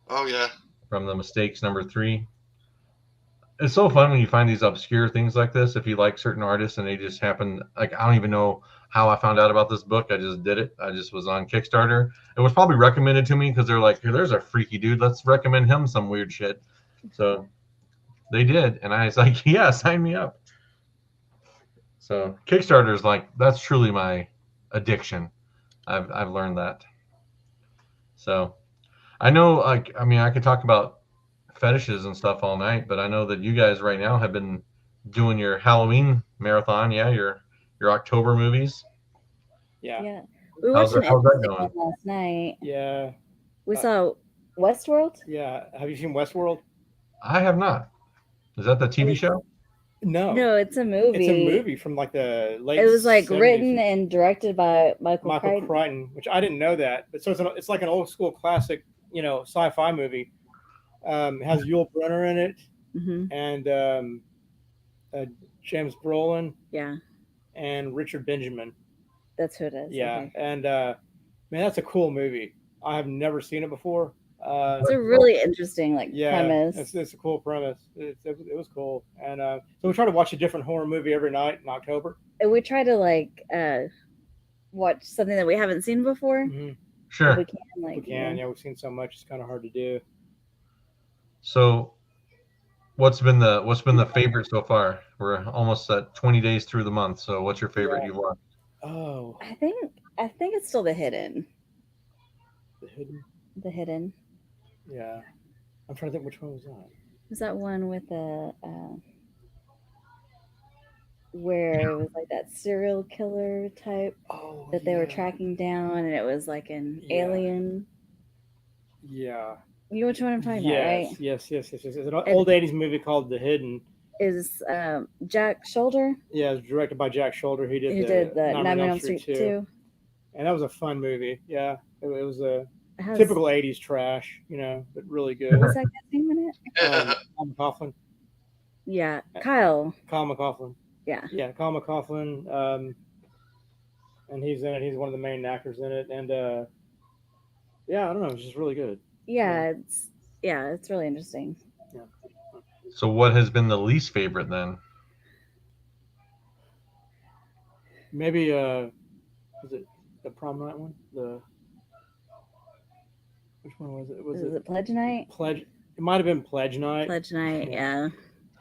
Oh yeah. from the Mistakes #3. It's so fun when you find these obscure things like this. If you like certain artists and they just happen, like, I don't even know how I found out about this book. I just did it. I just was on Kickstarter. It was probably recommended to me because they're like, hey, there's a freaky dude. Let's recommend him some weird shit. So they did. And I was like, yeah, sign me up. So Kickstarter is like, that's truly my addiction. I've learned that. So I know, like, I mean, I could talk about fetishes and stuff all night, but I know that you guys right now have been doing your Halloween marathon. Yeah, your October movies. Yeah. Yeah. We How's watched an that episode going? last night. Yeah. We saw Westworld. Yeah. Have you seen Westworld? I have not. Is that the TV show? No. No, it's a movie. It's a movie from like the late. It was like 70s. written and directed by Michael Crichton. Crichton, which I didn't know that. But so it's like an old school classic, sci-fi movie. It has Yul Brynner in it Hmm. and James Brolin Yeah, and Richard Benjamin. that's who it is. Yeah, Okay. and man, that's a cool movie. I have never seen it before. It's a really interesting premise. It's a cool premise. It was cool, and so we try to watch a different horror movie every night in October. And we try to watch something that we haven't seen before. Mm-hmm. Sure. If we can, We can, yeah, we've seen so much; it's kind of hard to do. So what's been the favorite so far? We're almost at 20 days through the month. So what's your favorite Yeah. you've watched? Oh, I think it's still The Hidden. The Hidden. The Hidden. Yeah, I'm trying to think which one was that. Was that one with the where it was like that serial killer type Oh, that they were yeah. tracking down, and it was like an Yeah. alien. Yeah. You know which one I'm talking about, right? Yes. It's an old '80s movie called The Hidden. Is Jack Shoulder Yeah, it was directed by Jack Shoulder. He who did the Nightmare on Elm Street 2. And that was a fun movie. Yeah, it was a It has- typical '80s trash, but really good. What's that guy's name in it? Kyle MacLachlan. Yeah, Kyle. Kyle MacLachlan. Yeah. Yeah, Kyle MacLachlan. And he's in it. He's one of the main actors in it. And yeah, I don't know. It's just really good. Yeah, it's really interesting. So what has been the least favorite then? Maybe was it the prom night one? Which one was it? Was it Pledge Night? Pledge? It might have been Pledge Night. Pledge Night, yeah.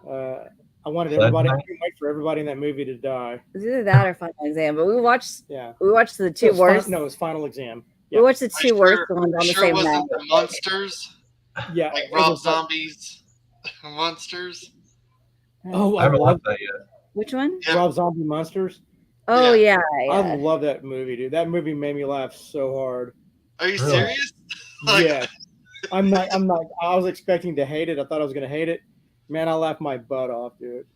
I wanted Pledge everybody. Night? I couldn't wait for everybody in that movie to die. It was either that or Final Exam, but we watched Yeah. the two It was worst. No, it was Final Exam. We watched the two Sure- worst ones on the Sure same wasn't night. the Monsters Yeah. like it Rob was- Zombie's Monsters? Oh, I I haven't love watched that yet. Which one? Yeah. Rob Zombie Monsters. Oh yeah, I love that movie, dude. That movie made me laugh so hard. Are you Really? serious? Like- Yeah. I'm not. I was expecting to hate it. I thought I was gonna hate it. Man, I laughed my butt off, dude.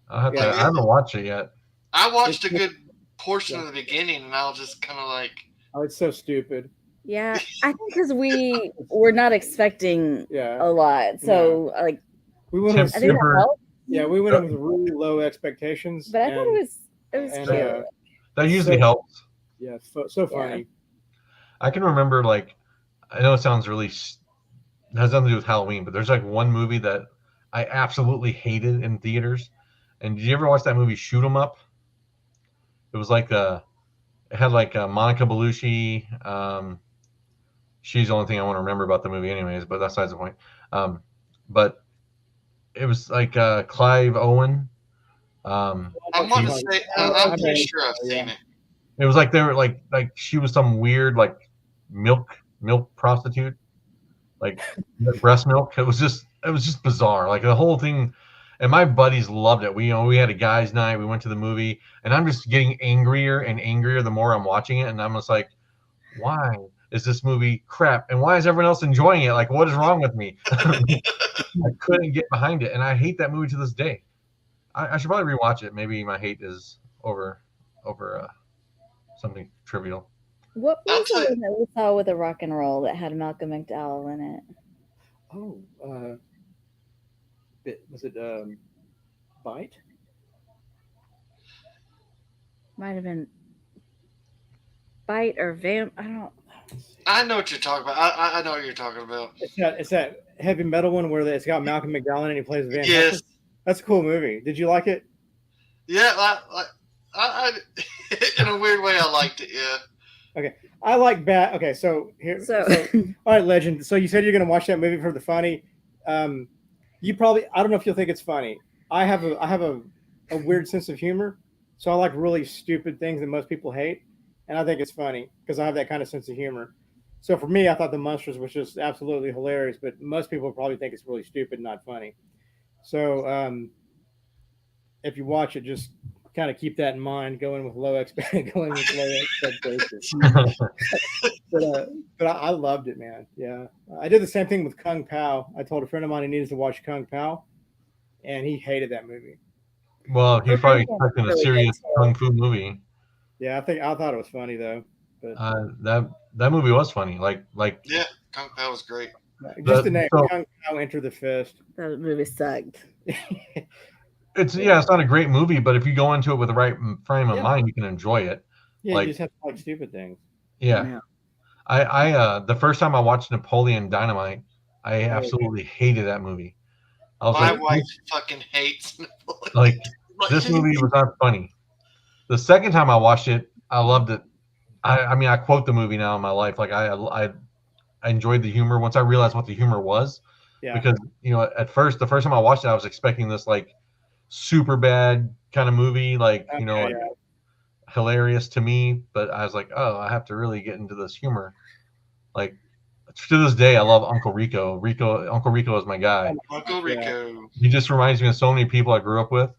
I'll have to, Yeah. I haven't watched it yet. I watched a It's- good portion of the beginning, and I was just kind of like, Oh, it's so stupid. yeah. I think because we were not expecting Yeah. a lot, so We went. Tim with, I think that Super- helped. yeah, we went in with really low expectations. But I thought and- it was and, cute. That usually So- helps. Yeah, so funny. I can remember, like, I know it sounds really, it has nothing to do with Halloween, but there's like one movie that I absolutely hated in theaters. And did you ever watch that movie Shoot 'Em Up? It was like it had like Monica Bellucci. She's the only thing I want to remember about the movie, anyways. But that's besides the point. But it was like Clive Owen. I want to say, I'm I pretty mean, sure I've seen yeah. it. It was like they were like she was some weird like milk prostitute, like breast milk. It was just bizarre. Like the whole thing. And my buddies loved it. We had a guys' night. We went to the movie, and I'm just getting angrier and angrier the more I'm watching it. And I'm just like, why is this movie crap? And why is everyone else enjoying it? Like, what is wrong with me? I couldn't get behind it, and I hate that movie to this day. I should probably rewatch it. Maybe my hate is over something trivial. What I'll was the tell you- one that we saw with a rock and roll that had Malcolm McDowell in it? Oh, was it Bite? Might have been Bite or Vamp. I don't. I know what you're talking about. I know what you're talking about. It's that heavy metal one where it's got Malcolm McDowell in it and he plays Van Yes. Helsing. That's a cool movie. Did you like it? Yeah, I in a weird way, I liked it. Yeah. I like Bat. Okay, so here. So All right, Legend. So you said you're going to watch that movie for the funny. You probably. I don't know if you'll think it's funny. I have a weird sense of humor, so I like really stupid things that most people hate, and I think it's funny because I have that kind of sense of humor. So for me, I thought The Monsters was just absolutely hilarious, but most people probably think it's really stupid, and not funny. So if you watch it, just kind of keep that in mind. Going with low expectations. But I loved it, man. Yeah, I did the same thing with Kung Pao. I told a friend of mine he needed to watch Kung Pao, and he hated that movie. Well, he's probably expecting a Really serious good. kung fu movie. Yeah, I thought it was funny though. But That movie was funny. Like Yeah, Kung Pao was great. just the name so- Kung Pao Enter the Fist. that movie sucked. it's not a great movie, but if you go into it with the right frame of Yeah. mind, you can enjoy it. Yeah, Like- you just have to like stupid things. Yeah. Yeah. I the first time I watched Napoleon Dynamite, I absolutely hated that movie. I was My like, wife fucking hates Napoleon. like this movie was not funny. The second time I watched it, I loved it. I mean, I quote the movie now in my life. Like I enjoyed the humor once I realized what the humor was. Yeah, Because at first, the first time I watched it, I was expecting this like super bad kind of movie, like Okay, like, yeah. hilarious to me. But I was like, oh, I have to really get into this humor. Like to this day, I love Uncle Rico. Uncle Rico is my guy. Uncle Rico. He just reminds me of so many people I grew up with.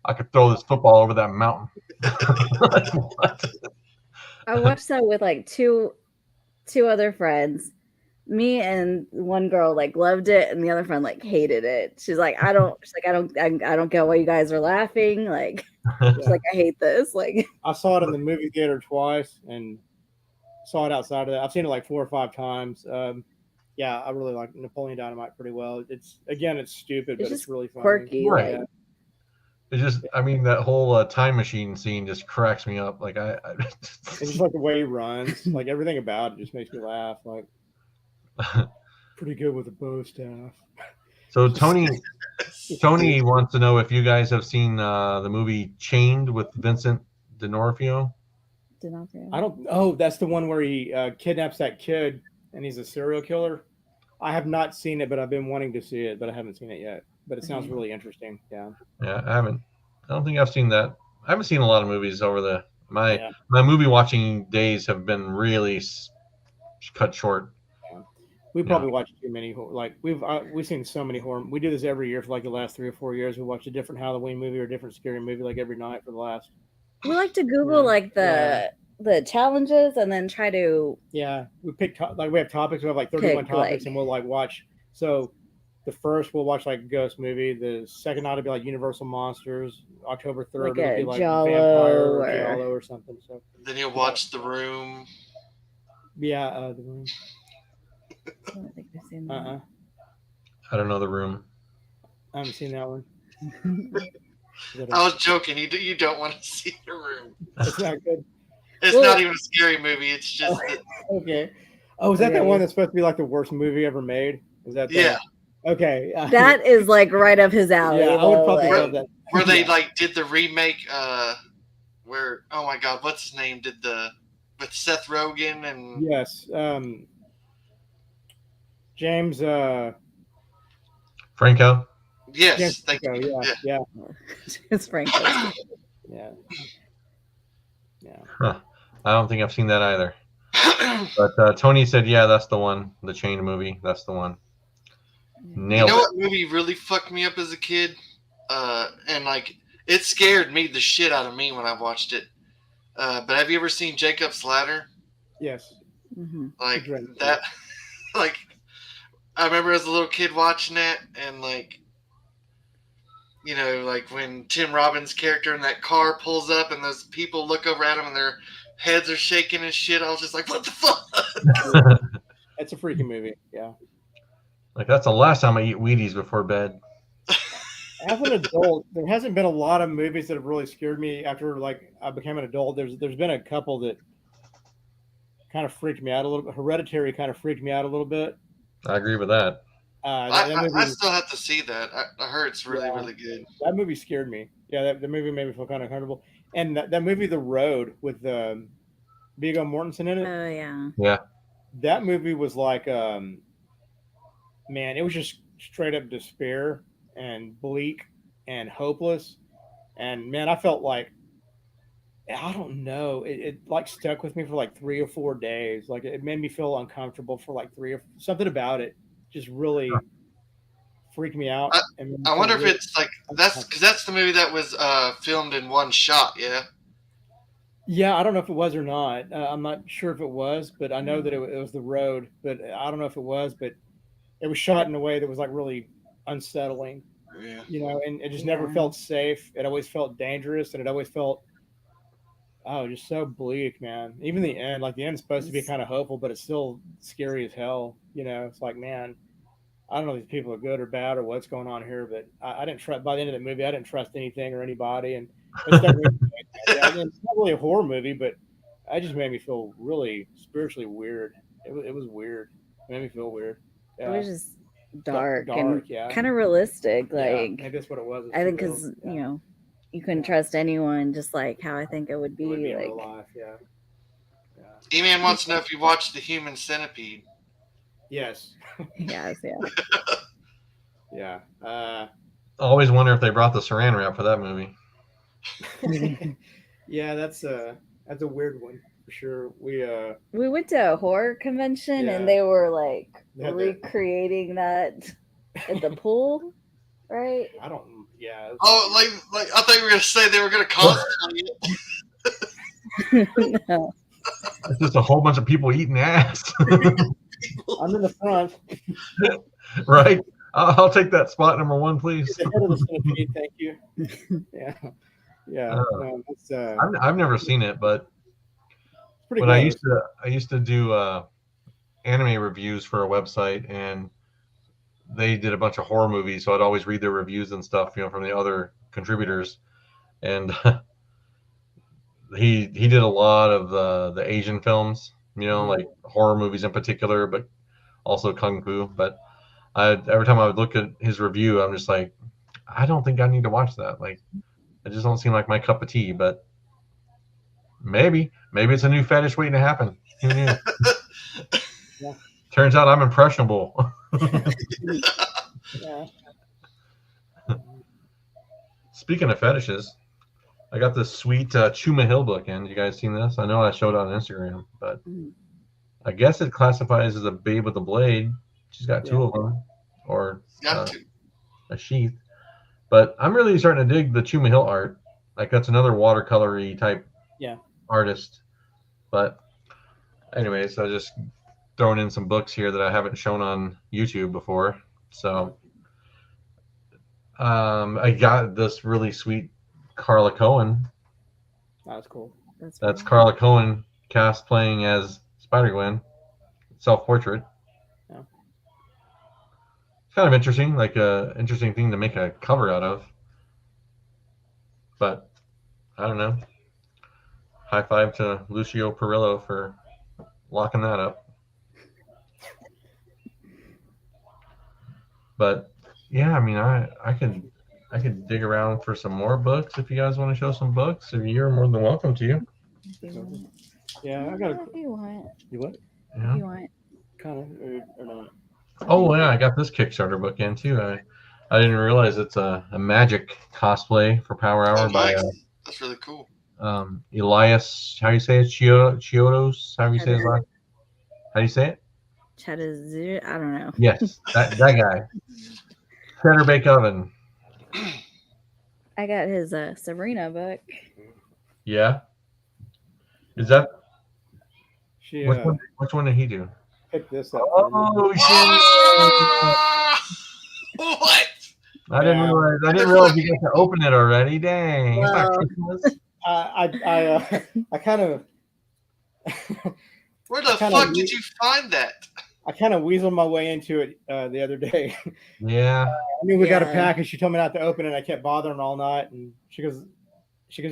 I could throw this football over that mountain. Like, what? I watched that with like two other friends. Me and one girl like loved it, and the other friend like hated it. She's like, I don't get why you guys are laughing. Like, she's like, I hate this. Like, I saw it in the movie theater twice and saw it outside of that. I've seen it like 4 or 5 times. Yeah, I really like Napoleon Dynamite pretty well. It's stupid, It's but it's just really funny. quirky, Right. Yeah. It just, I mean, that whole time machine scene just cracks me up. Like It's just like the way he runs, like everything about it just makes me laugh. Like pretty good with the bow staff. So Tony wants to know if you guys have seen the movie Chained with Vincent D'Onofrio. I don't. Oh, that's the one where he kidnaps that kid and he's a serial killer. I have not seen it, but I've been wanting to see it, but I haven't seen it yet. But it sounds really interesting. Yeah. Yeah, I haven't. I don't think I've seen that. I haven't seen a lot of movies over my Yeah. movie watching days have been really cut short. We probably watch too many. Like we've seen so many horror. We do this every year for like the last 3 or 4 years. We watch a different Halloween movie or a different scary movie like every night for the last. We like to Google like the challenges and then try to. Yeah, we pick like we have topics. We have like 31 Pick, topics, like- and we'll like watch. So the first we'll watch like a ghost movie. The second night will be like Universal Monsters. October 3rd Like it'll a be like Giallo Vampire or or- Giallo or something. So Then you'll watch The Room. yeah, the room. I don't think I've seen that. I don't know The Room. I haven't seen that one. Is that I was joking. You don't want to see The Room. it's not good. It's Well- not even a scary movie. It's just Okay. Oh, is that Okay. that one that's supposed to be like the worst movie ever made? Is that the- yeah, Okay. That is like right up his alley. yeah, I would though, probably like- love that. where they Yeah. like did the remake. Where oh my god, what's his name? Did with Seth Rogen and Yes. James. Franco. yes, James thank Franco, you. yeah, yeah, it's Frank. yeah, yeah. I don't think I've seen that either. But Tony said, yeah, that's the one. The Chained movie. That's the one. You Nailed know it. what movie really fucked me up as a kid? And like it scared me the shit out of me when I watched it. But have you ever seen Jacob's Ladder? Yes. Mhm. Like Dread. that, like I remember as a little kid watching that, and like, you know, like when Tim Robbins' character in that car pulls up and those people look over at him and their heads are shaking and shit. I was just like, what the fuck? That's a freaking movie. Yeah. Like that's the last time I eat Wheaties before bed. As an adult, there hasn't been a lot of movies that have really scared me after like I became an adult. There's been a couple that kind of freaked me out a little bit. Hereditary kind of freaked me out a little bit. I agree with that. That movie, I still have to see that. I heard it's really, really good. that movie scared me. Yeah, the movie made me feel kind of uncomfortable. And that movie, The Road, with Viggo Mortensen in it. Oh yeah. Yeah. That movie was like, man, it was just straight up despair and bleak and hopeless. And man, I felt like, I don't know, it like stuck with me for like 3 or 4 days. Like it made me feel uncomfortable for like something about it just really freaked me out. And made me I feel wonder if really it's like that's the movie that was filmed in one shot. Yeah. Yeah, I don't know if it was or not. I'm not sure if it was, but I know that it was The Road. But I don't know if it was, but it was shot in a way that was like really unsettling, Yeah. you know, and it just never felt safe. It always felt dangerous, and it always felt, oh, just so bleak, man. Even the end, like the end's supposed to be kind of hopeful, but it's still scary as hell. You know, it's like, man, I don't know if these people are good or bad or what's going on here, but I didn't trust, by the end of the movie, I didn't trust anything or anybody. And it's not really, it's not really a horror movie, but it just made me feel really spiritually weird. It was weird. It made me feel weird. It was just dark and yeah. kind of realistic. Yeah, Like maybe that's what it was. I think because you know you couldn't trust anyone, just like how I think it would be. It would be in Like real life, yeah. E-Man wants to know if you watched The Human Centipede. Yes. yes, yeah. Yeah. I always wonder if they brought the saran wrap for that movie. Yeah, that's a weird one for sure. We went to a horror convention Yeah. and they were like They had that- recreating that at the pool, right? I don't. Yeah. Oh, like I thought you were gonna say they were gonna cosplay it. No. It's just a whole bunch of people eating ass, I'm in the front. right? I'll take that spot number 1, please. The head of the centipede, thank you. Yeah. Yeah. It's I've never seen it, but pretty when gross. I used to do anime reviews for a website, and they did a bunch of horror movies, so I'd always read their reviews and stuff, you know, from the other contributors. And he did a lot of the Asian films, you know, like horror movies in particular, but also kung fu. But every time I would look at his review, I'm just like, I don't think I need to watch that. Like, it just don't seem like my cup of tea. But maybe it's a new fetish waiting to happen. Who knew? Yeah. Turns out I'm impressionable. Yeah. Speaking of fetishes, I got this sweet Chuma Hill book in. You guys seen this? I know I showed it on Instagram, but I guess it classifies as a babe with a blade. She's got 2 of them, or Got to. a sheath. But I'm really starting to dig the Chuma Hill art. Like, that's another watercolory type artist. But anyways, I just throwing in some books here that I haven't shown on YouTube before. So I got this really sweet Carla Cohen. That's cool. That's Carla Cohen cast playing as Spider-Gwen, self-portrait. Yeah. It's kind of interesting, like a interesting thing to make a cover out of. But I don't know. High five to Lucio Perillo for locking that up. But yeah, I mean, I could dig around for some more books if you guys want to show some books. If you're more than welcome to. Yeah, I got If you want. You what? Yeah. If you want. Kind of or not? Oh yeah, I got this Kickstarter book in too. I didn't realize it's a magic cosplay for Power Hour by That's really cool. Elias. How do you say it? Chiodos. How do you say his last? How do you say it? Cheddazu, I don't know. Yes, that guy. Cheddar Bake Oven. I got his Sabrina book. Yeah. Is that She Which one did he do? picked this up. for me. Oh shit! Ah! What? I didn't Yeah. realize you got to open it already. Dang! It's not Wow. Christmas. I kind of Where the kinda fuck did you find that? I kind of weaseled my way into it the other day. Yeah. I knew we got a Yeah. package. She told me not to open it. I kept bothering her all night, and she goes,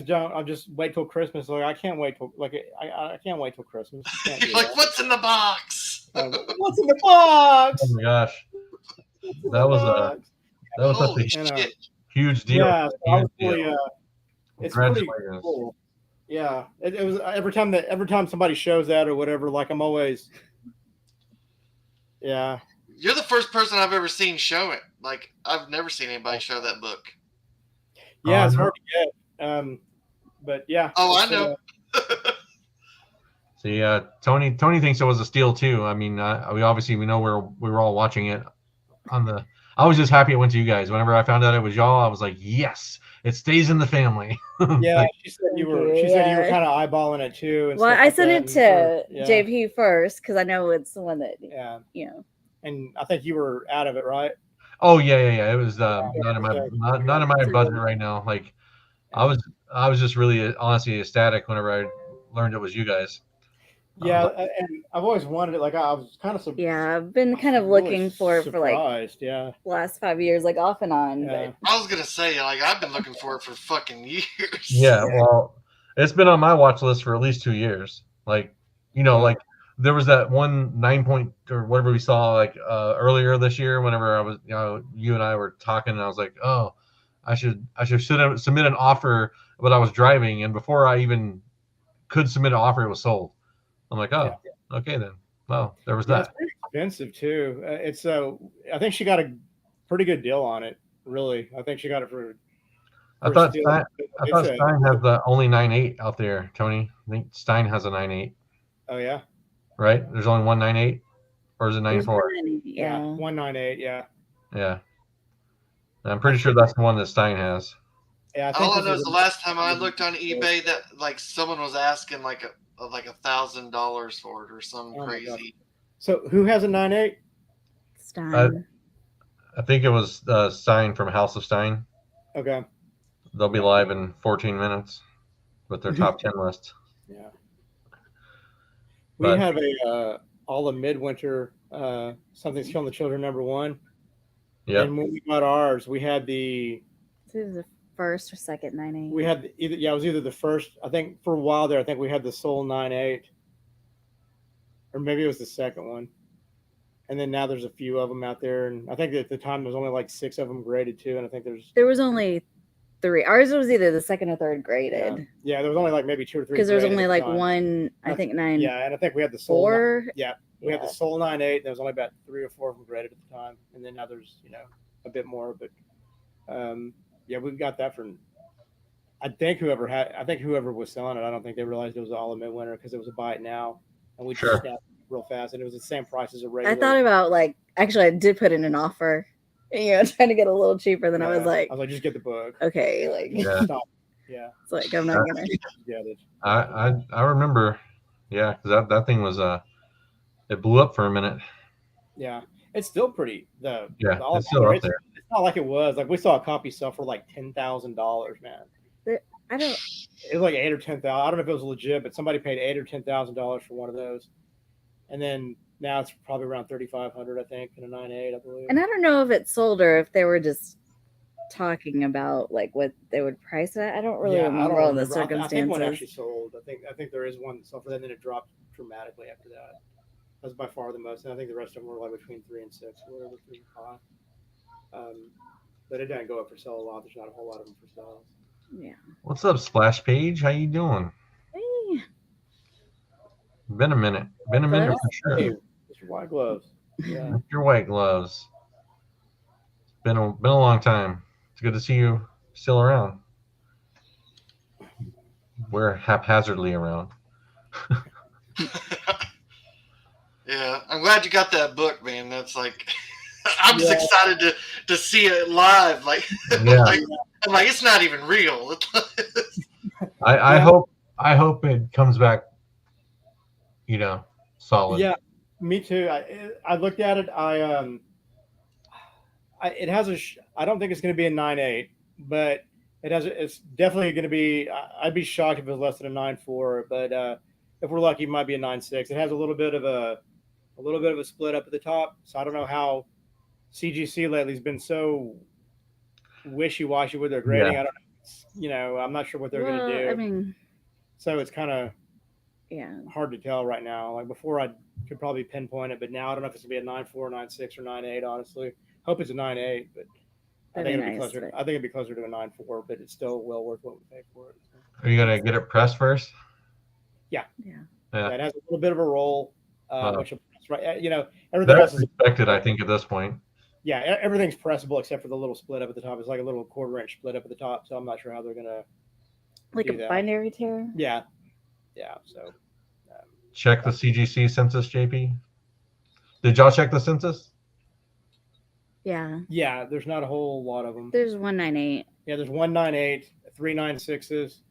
John, I'll just wait till Christmas. Like I can't wait till I can't wait till Christmas. You can't do You're like, that. what's in the box? What's in the box? Oh my gosh, What's in that the was box? such Holy a shit. huge deal. Yeah, so I was Huge really, deal. it's pretty Congratulations. cool. Yeah, it was every time somebody shows that or whatever. Like I'm always, yeah. You're the first person I've ever seen show it. Like, I've never seen anybody show that book. Yeah, it's no. hard to get. But yeah. Oh, I it's, know. See, Tony thinks it was a steal too. I mean, we know we were all watching it on the. I was just happy it went to you guys. Whenever I found out it was y'all, I was like, yes, it stays in the family. Yeah, she said you were. She said you were Yeah. kind of eyeballing it too. And Well, stuff I like sent that, it and to yeah. JP first because I know it's the one that Yeah, you know. and I think you were out of it, right? Oh yeah. It was not in my so- not in my budget right now. Like, I was just really honestly ecstatic whenever I learned it was you guys. Yeah, and I've always wanted it. Like I was kind of Yeah, I've been kind of looking for it for like surprised. Yeah, last 5 years, like off and on. yeah. I was gonna say, like, I've been looking for it for fucking years. Yeah, well, it's been on my watch list for at least 2 years. Like, like there was that one 9 point or whatever we saw like earlier this year. Whenever I was, you and I were talking, and I was like, oh, I should submit an offer, but I was driving, and before I even could submit an offer, it was sold. I'm like, oh, okay then. Well, there was Yeah, that. it's pretty expensive too. It's I think she got a pretty good deal on it. Really, I think she got it for. I for thought steal. Stein, I thought It's a- Stein has the only 9.8 out there, Tony. I think Stein has a 9.8, Oh yeah, right? There's only one 9.8, or is it 9.4? yeah, Yeah. 198. Yeah, Yeah. I'm pretty sure that's the one that Stein has. yeah. I think All I this know is is the last time I looked on eBay, that like someone was asking like $1,000 for it or something Oh my God. crazy. So who has a 98? Stein. I think it was Stein from House of Stein. Okay. They'll be live in 14 minutes with their top 10 list. Yeah. We But- have a all the midwinter Something's Killing the Children #1. Yep. And when we got ours, we had the This is the first or second 9/8. we had it was either the first. I think for a while there, I think we had the Soul 98, or maybe it was the second one. And then now there's a few of them out there, and I think at the time there was only like 6 of them graded too, and I think there's There was only 3. Ours was either the second or third graded yeah there was only like maybe 2 or 3 because there was graded only at like the time. one. I think 9. Yeah, and I think we had the Soul 4. We had the Soul 98. And there was only about 3 or 4 of them graded at the time, and then now there's a bit more. But yeah, we got that from. I think whoever was selling it, I don't think they realized it was all a midwinter because it was a buy it now, and we Sure. just got it real fast, and it was the same price as a regular. I thought about actually I did put in an offer, trying to get a little cheaper. Then I was like, just get the book. okay, Yeah. Stop. Yeah, it's like I'm not gonna. yeah. That's, I remember, yeah, because that thing was it blew up for a minute. yeah. It's still pretty. Yeah, all it's still up there. It's not like it was. Like we saw a copy sell for like $10,000, man. I don't. It was like 8 or 10,000. I don't know if it was legit, but somebody paid $8,000 or $10,000 for one of those, and then now it's probably around 3,500, I think, in a 9.8, I believe. And I don't know if it sold or if they were just talking about like what they would price it at. I don't really Yeah, I remember don't all the remember. I think one circumstances. actually sold. I think there is one that sold for that, and then it dropped dramatically after that. That was by far the most, and I think the rest of them were like between 3 and 6, or whatever, 3 and 5. But it didn't go up for sale a lot. There's not a whole lot of them for sale. Yeah. What's up, Splash Page? How you doing? Hey, Been a minute. Been a minute for sure. Hey, Mr. White Gloves. Yeah. Your white gloves. It's been a long time. It's good to see you still around. We're haphazardly around. Yeah, I'm glad you got that book, man. That's like, I'm just Yeah. excited to see it live. Like, Yeah. I'm like, it's not even real. I hope it comes back solid. Yeah, me too. I looked at it. It has I don't think it's going to be a 9.8, but it's definitely going to be. I'd be shocked if it was less than a 9.4, but if we're lucky, it might be a 9.6. It has a little bit of a split up at the top. So I don't know how CGC lately has been so wishy-washy with their grading. Yeah. I don't know. I'm not sure what they're going to do. I mean, so it's kind of yeah. hard to tell right now. Like before, I could probably pinpoint it, but now I don't know if it's gonna be a 9.4, 9.6, or 9.8. Honestly, hope it's a 9.8, but I think it'll be closer. I think it'd be closer to a 9.4, but it's still well worth what we pay for it. Are you gonna get it pressed first? Yeah. Yeah. It has a little bit of a roll, which right. Everything That's else is expected, I think, at this point. Yeah, everything's pressable except for the little split up at the top. It's like a little 1/4 inch split up at the top, so I'm not sure how they're gonna Like do a that. binary tear. Yeah. So. Check the CGC census, JP. Did y'all check the census? Yeah. Yeah, there's not a whole lot of them. There's 198. Yeah, there's 198, 3 9.6s,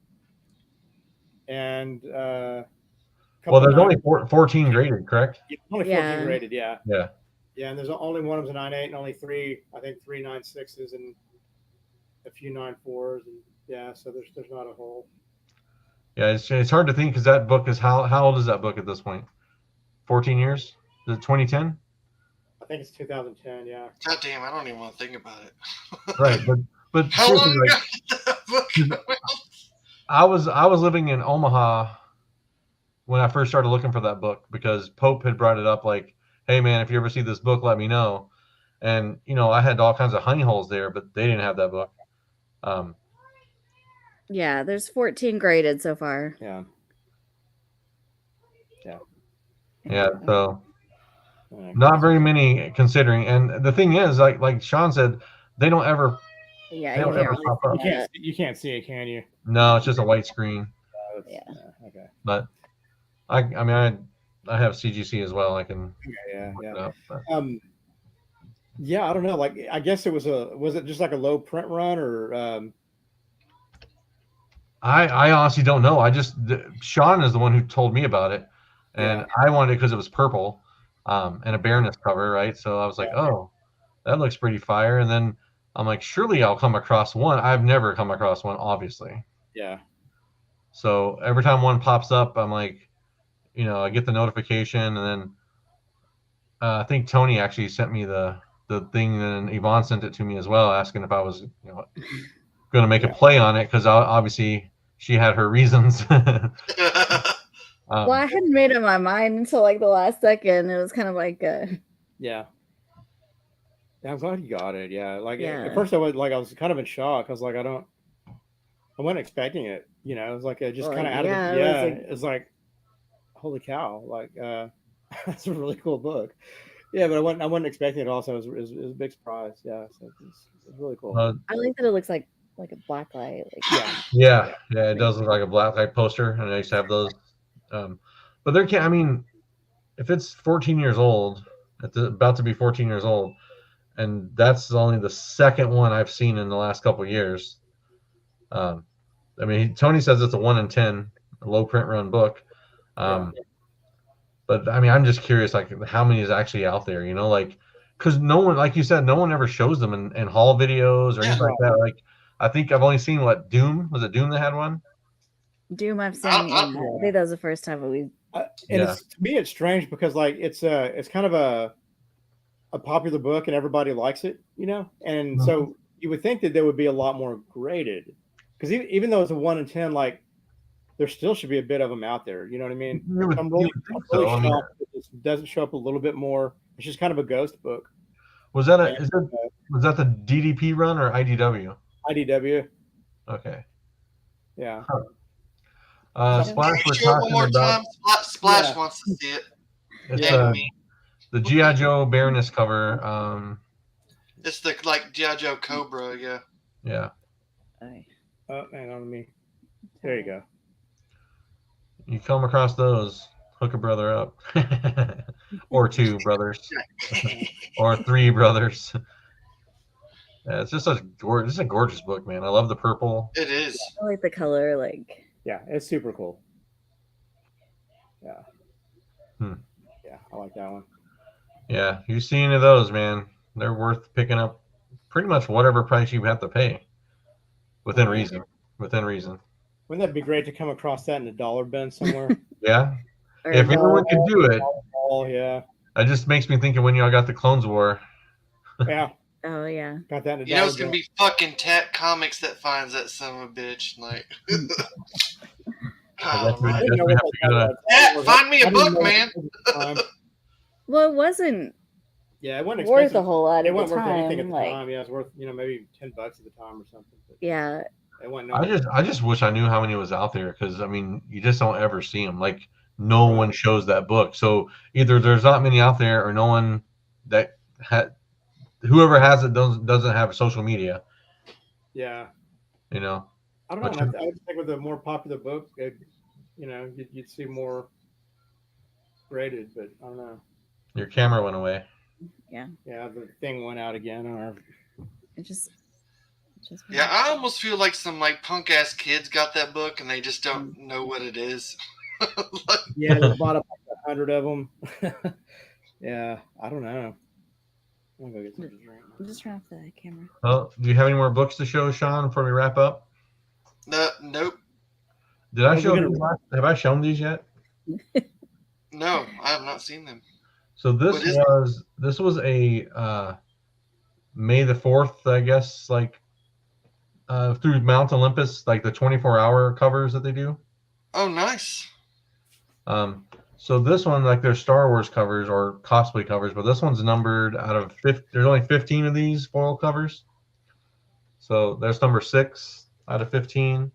and well, there's only 14 graded, correct? Yeah, only 14 graded, yeah. Yeah. Yeah, and there's only one of them's a 9.8 and only 3 9.6s and a few 9.4s, and yeah, so there's not a whole. Yeah, it's hard to think because that book is how old is that book at this point? 14 years? Is it 2010? I think it's 2010. Yeah. God damn, I don't even want to think about it. Right, but how long ago did that book come out? I was living in Omaha when I first started looking for that book because Pope had brought it up like, hey man, if you ever see this book, let me know. And I had all kinds of honey holes there, but they didn't have that book. Yeah, there's 14 graded so far. Yeah. So not very many considering. And the thing is, like Sean said, they don't ever. Yeah, they don't ever pop up. You can't see it, can you? No, it's just a white screen. Yeah. Okay. But I mean I have CGC as well. I can. Yeah. Up, yeah, I don't know. Like, I guess was it just like a low print run or? I honestly don't know. Sean is the one who told me about it, and I wanted it because it was purple, and a Baroness cover, right? So I was like, oh, that looks pretty fire. And then I'm like, surely I'll come across one. I've never come across one, obviously. Yeah. So every time one pops up, I'm like, I get the notification, and then I think Tony actually sent me the thing, and Yvonne sent it to me as well, asking if I was, going to make a play on it because obviously she had her reasons. Well, I hadn't made up my mind until like the last second. It was kind of like yeah, I'm glad you got it. Yeah, at first I was kind of in shock. I was like, I wasn't expecting it. It was like just kind of out of it. Yeah, it's like holy cow, like that's a really cool book. Yeah, but I wasn't expecting it. Also, it was a big surprise. Yeah, so it's really cool. I like that it looks like a black light. Yeah, it does look like a black light poster, and I used to have those. But there can't. I mean, if it's 14 years old, it's about to be 14 years old, and that's only the second one I've seen in the last couple of years. I mean, Tony says it's a 1 in 10 low print run book. But I mean, I'm just curious, like how many is actually out there? Because no one, like you said, no one ever shows them in haul videos or anything like that. Like, I think I've only seen Doom. Was it Doom that had one? Doom, I've seen. I think that was the first time we. To me, it's strange because it's kind of a popular book and everybody likes it, and so you would think that there would be a lot more graded because even though it's a 1 in 10, like there still should be a bit of them out there. You know what I mean? I'm really shocked that this doesn't show up a little bit more. It's just kind of a ghost book. Was that was that the DDP run or IDW? IDW. Okay. Yeah. Splash. We're show it talking one more about. time. Splash wants to see it. It's the G.I. Joe Baroness cover. It's the G.I. Joe Cobra. Yeah. Yeah. Oh, hang on to me. There you go. You come across those, hook a brother up, or 2 brothers, or 3 brothers. Yeah, it's just this is a gorgeous book, man. I love the purple. It is. I like the color, Yeah, it's super cool. Yeah. Yeah, I like that one. Yeah, you see any of those, man? They're worth picking up. Pretty much whatever price you have to pay, within Yeah. reason. Within reason. Wouldn't that be great to come across that in a dollar bin somewhere? Yeah. Or If no, anyone could do it, Oh yeah, it just makes me think of when y'all got the Clones War. yeah. oh yeah. Got that in a You know, dollar it's gonna bin. be fucking Tat Comics that finds that son of a bitch. Like, I guess we- right. I guess we have to go to- Tat, find me a I didn't book, know man. it was time. Well, it wasn't Yeah, it wasn't worth expensive. a whole lot It at the wasn't worth anything at time. the Like, time. Yeah, it's worth maybe $10 at the time or something. But yeah, it wasn't. I just wish I knew how many was out there, because I mean, you just don't ever see them. Like, no Right. one shows that book, so either there's not many out there, or no one that had whoever has it doesn't have social media. Yeah, You know, I don't know. But and I would think with a more popular book, you'd see more graded. But I don't know. your camera went away. Yeah, the thing went out again. Or it just Yeah, I almost feel like some like punk ass kids got that book and they just don't know what it is. yeah, they bought up like 100 of them. Yeah, I don't know. I'm gonna go get something to drink. just turn off the camera. Well, do you have any more books to show, Sean, before we wrap up? Nope. Did I Are we show? gonna- Have I shown these yet? No, I have not seen them. So What is this was a May the 4th, I guess, like through Mount Olympus, like the 24-hour covers that they do. Oh, nice. So this one, like, there's Star Wars covers or cosplay covers, but this one's numbered out of 50. There's only 15 of these foil covers. So there's number 6 out of 15.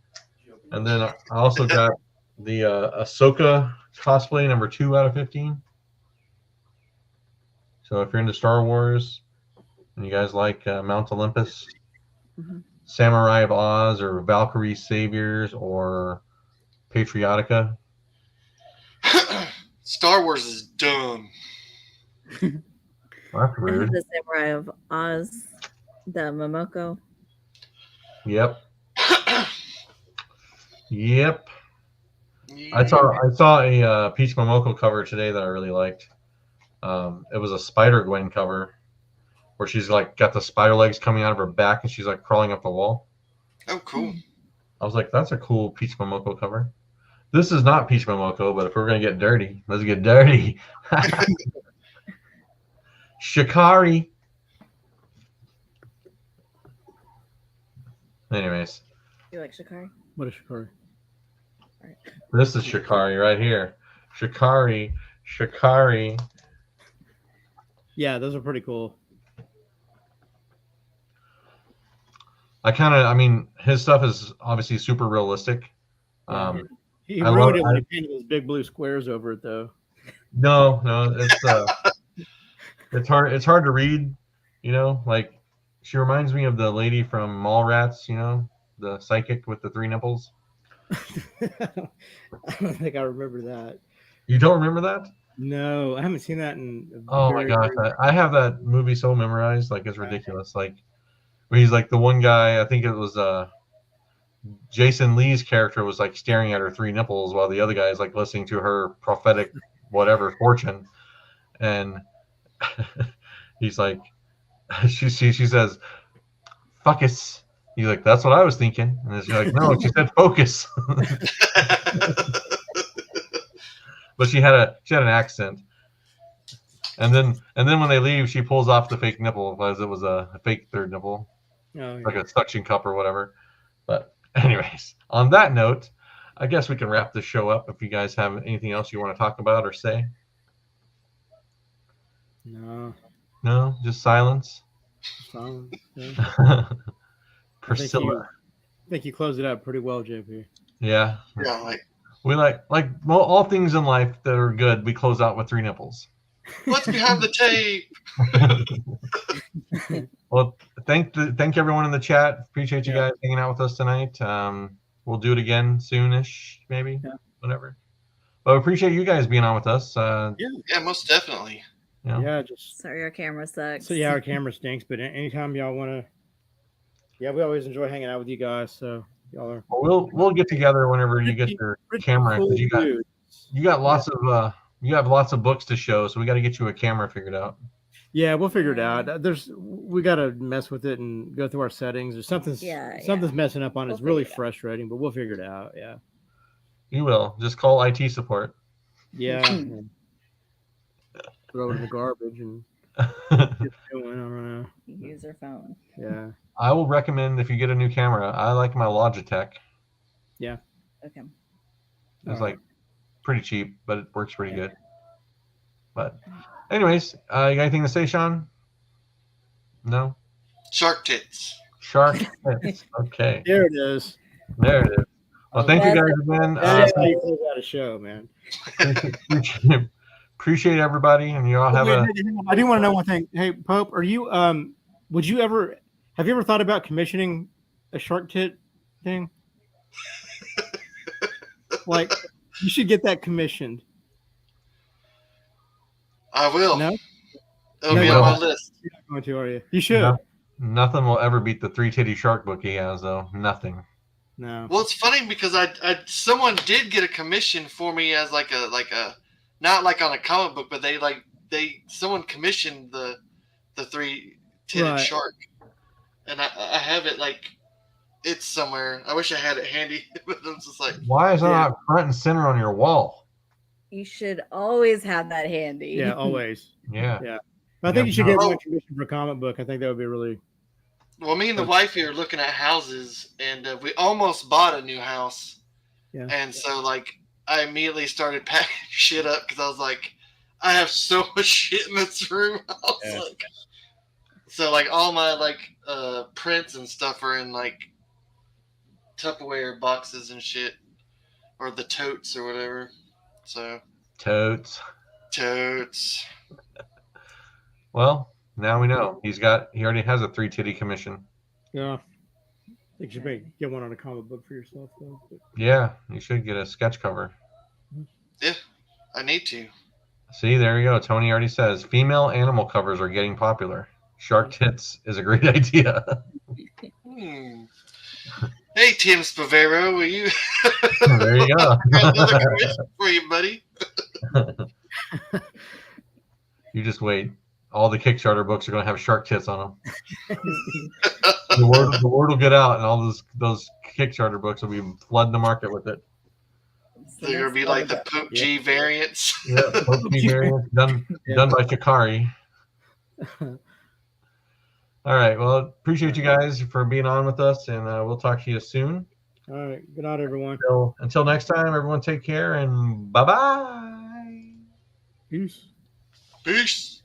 And then I also got the Ahsoka cosplay, number 2 out of 15. So if you're into Star Wars and you guys like Mount Olympus, Mhm. Samurai of Oz, or Valkyrie Saviors, or Patriotica. Star Wars is dumb. Well, that's I have rude. the Samurai of Oz, the Momoko. Yep. Yep. I saw a Peach Momoko cover today that I really liked. It was a Spider-Gwen cover where she's like got the spider legs coming out of her back and she's like crawling up the wall. Oh, cool. I was like, that's a cool Peach Momoko cover. This is not Peach Momoko, but if we're gonna get dirty, let's get dirty. Shikari. Anyways, You like Shikari? What is Shikari? this is Shikari right here. Shikari. Yeah, those are pretty cool. I mean, his stuff is obviously super realistic. He I ruined love- it when he painted those big blue squares over it, though. No, it's hard. It's hard to read. You know, like she reminds me of the lady from Mallrats. You know, the psychic with the 3 nipples. I don't think I remember that. You don't remember that? No, I haven't seen that in. a Oh my very, gosh, very- I have that movie so memorized, like it's ridiculous. Like when he's like the one guy, I think it was Jason Lee's character was like staring at her 3 nipples while the other guy is like listening to her prophetic whatever fortune, and he's like, she says, "Fuckus." He's like, "That's what I was thinking," and she's like, "No, she said focus." But she had an accent. And then when they leave, she pulls off the fake nipple because it was a fake 3rd nipple, Oh, yeah. like a suction cup or whatever. But anyways, on that note, I guess we can wrap this show up. If you guys have anything else you want to talk about or say, no, just silence. Silence, yeah. Priscilla, I think you closed it out pretty well, JP. yeah, Yeah, like, we like well, all things in life that are good. We close out with 3 nipples. what's behind the tape? Well, thank everyone in the chat. Appreciate you Yeah. guys hanging out with us tonight. We'll do it again soonish, maybe, Yeah. whatever. But we appreciate you guys being on with us. Yeah, most definitely. You know, Yeah, just Sorry, our camera sucks. so yeah, our camera stinks, but anytime y'all want to, yeah, we always enjoy hanging out with you guys. So y'all are we'll get together whenever you get your camera, 'cause you got lots of You have lots of books to show, so we got to get you a camera figured out. Yeah, we'll figure it out. We got to mess with it and go through our settings. Or something's messing up on it. It's really frustrating, but we'll figure it out. Yeah. You will. Just call IT support. Yeah. Throw it in the garbage and get going. I don't know. Use their phone. Yeah. I will recommend if you get a new camera. I like my Logitech. Yeah. Okay. It's like pretty cheap, but it works pretty good. But anyways, you got anything to say, Sean? No? Shark tits. Shark tits. Okay. There it is. There it is. Well, thank you guys again. That's how you close out a show, man. Appreciate everybody, and you all have a. I do want to know one thing. Hey, Pope, are you? Have you ever thought about commissioning a shark tit thing? Like, you should get that commissioned. I will. No? It'll be on my list. You're not going to, are you? You should. No, nothing will ever beat the 3-titty shark book he has, though. Nothing. No. Well, it's funny because someone did get a commission for me as like a not like on a comic book, but someone commissioned the 3-titted shark, and I have it it's somewhere. I wish I had it handy, but I'm just like, why is it not front and center on your wall? You should always have that handy. Yeah, always. Yeah. Yeah. I think you should get one commission for a comic book. I think that would be really. Well, me and the wife here are looking at houses, and we almost bought a new house. Yeah. And so, I immediately started packing shit up because I was like, I have so much shit in this room. All my prints and stuff are in Tupperware boxes and shit, or the totes or whatever. So. Totes. Well. Now we know he already has a 3-titty commission. Yeah, I think you should get one on a comic book for yourself, though. Yeah, you should get a sketch cover. Yeah, I need to. See, there you go. Tony already says female animal covers are getting popular. Shark tits is a great idea. Hey, Tim Spavero, will you? There you go. Got another commission for you, buddy. You just wait. All the Kickstarter books are going to have shark tits on them. The word will get out, and all those Kickstarter books will be flooding the market with it. They're going to be like the Pope G variants. Yeah, Pope G variants done by Shikari. All right. Well, appreciate you guys for being on with us, and we'll talk to you soon. All right. Good night, everyone. Until next time, everyone take care, and bye-bye. Peace. Peace.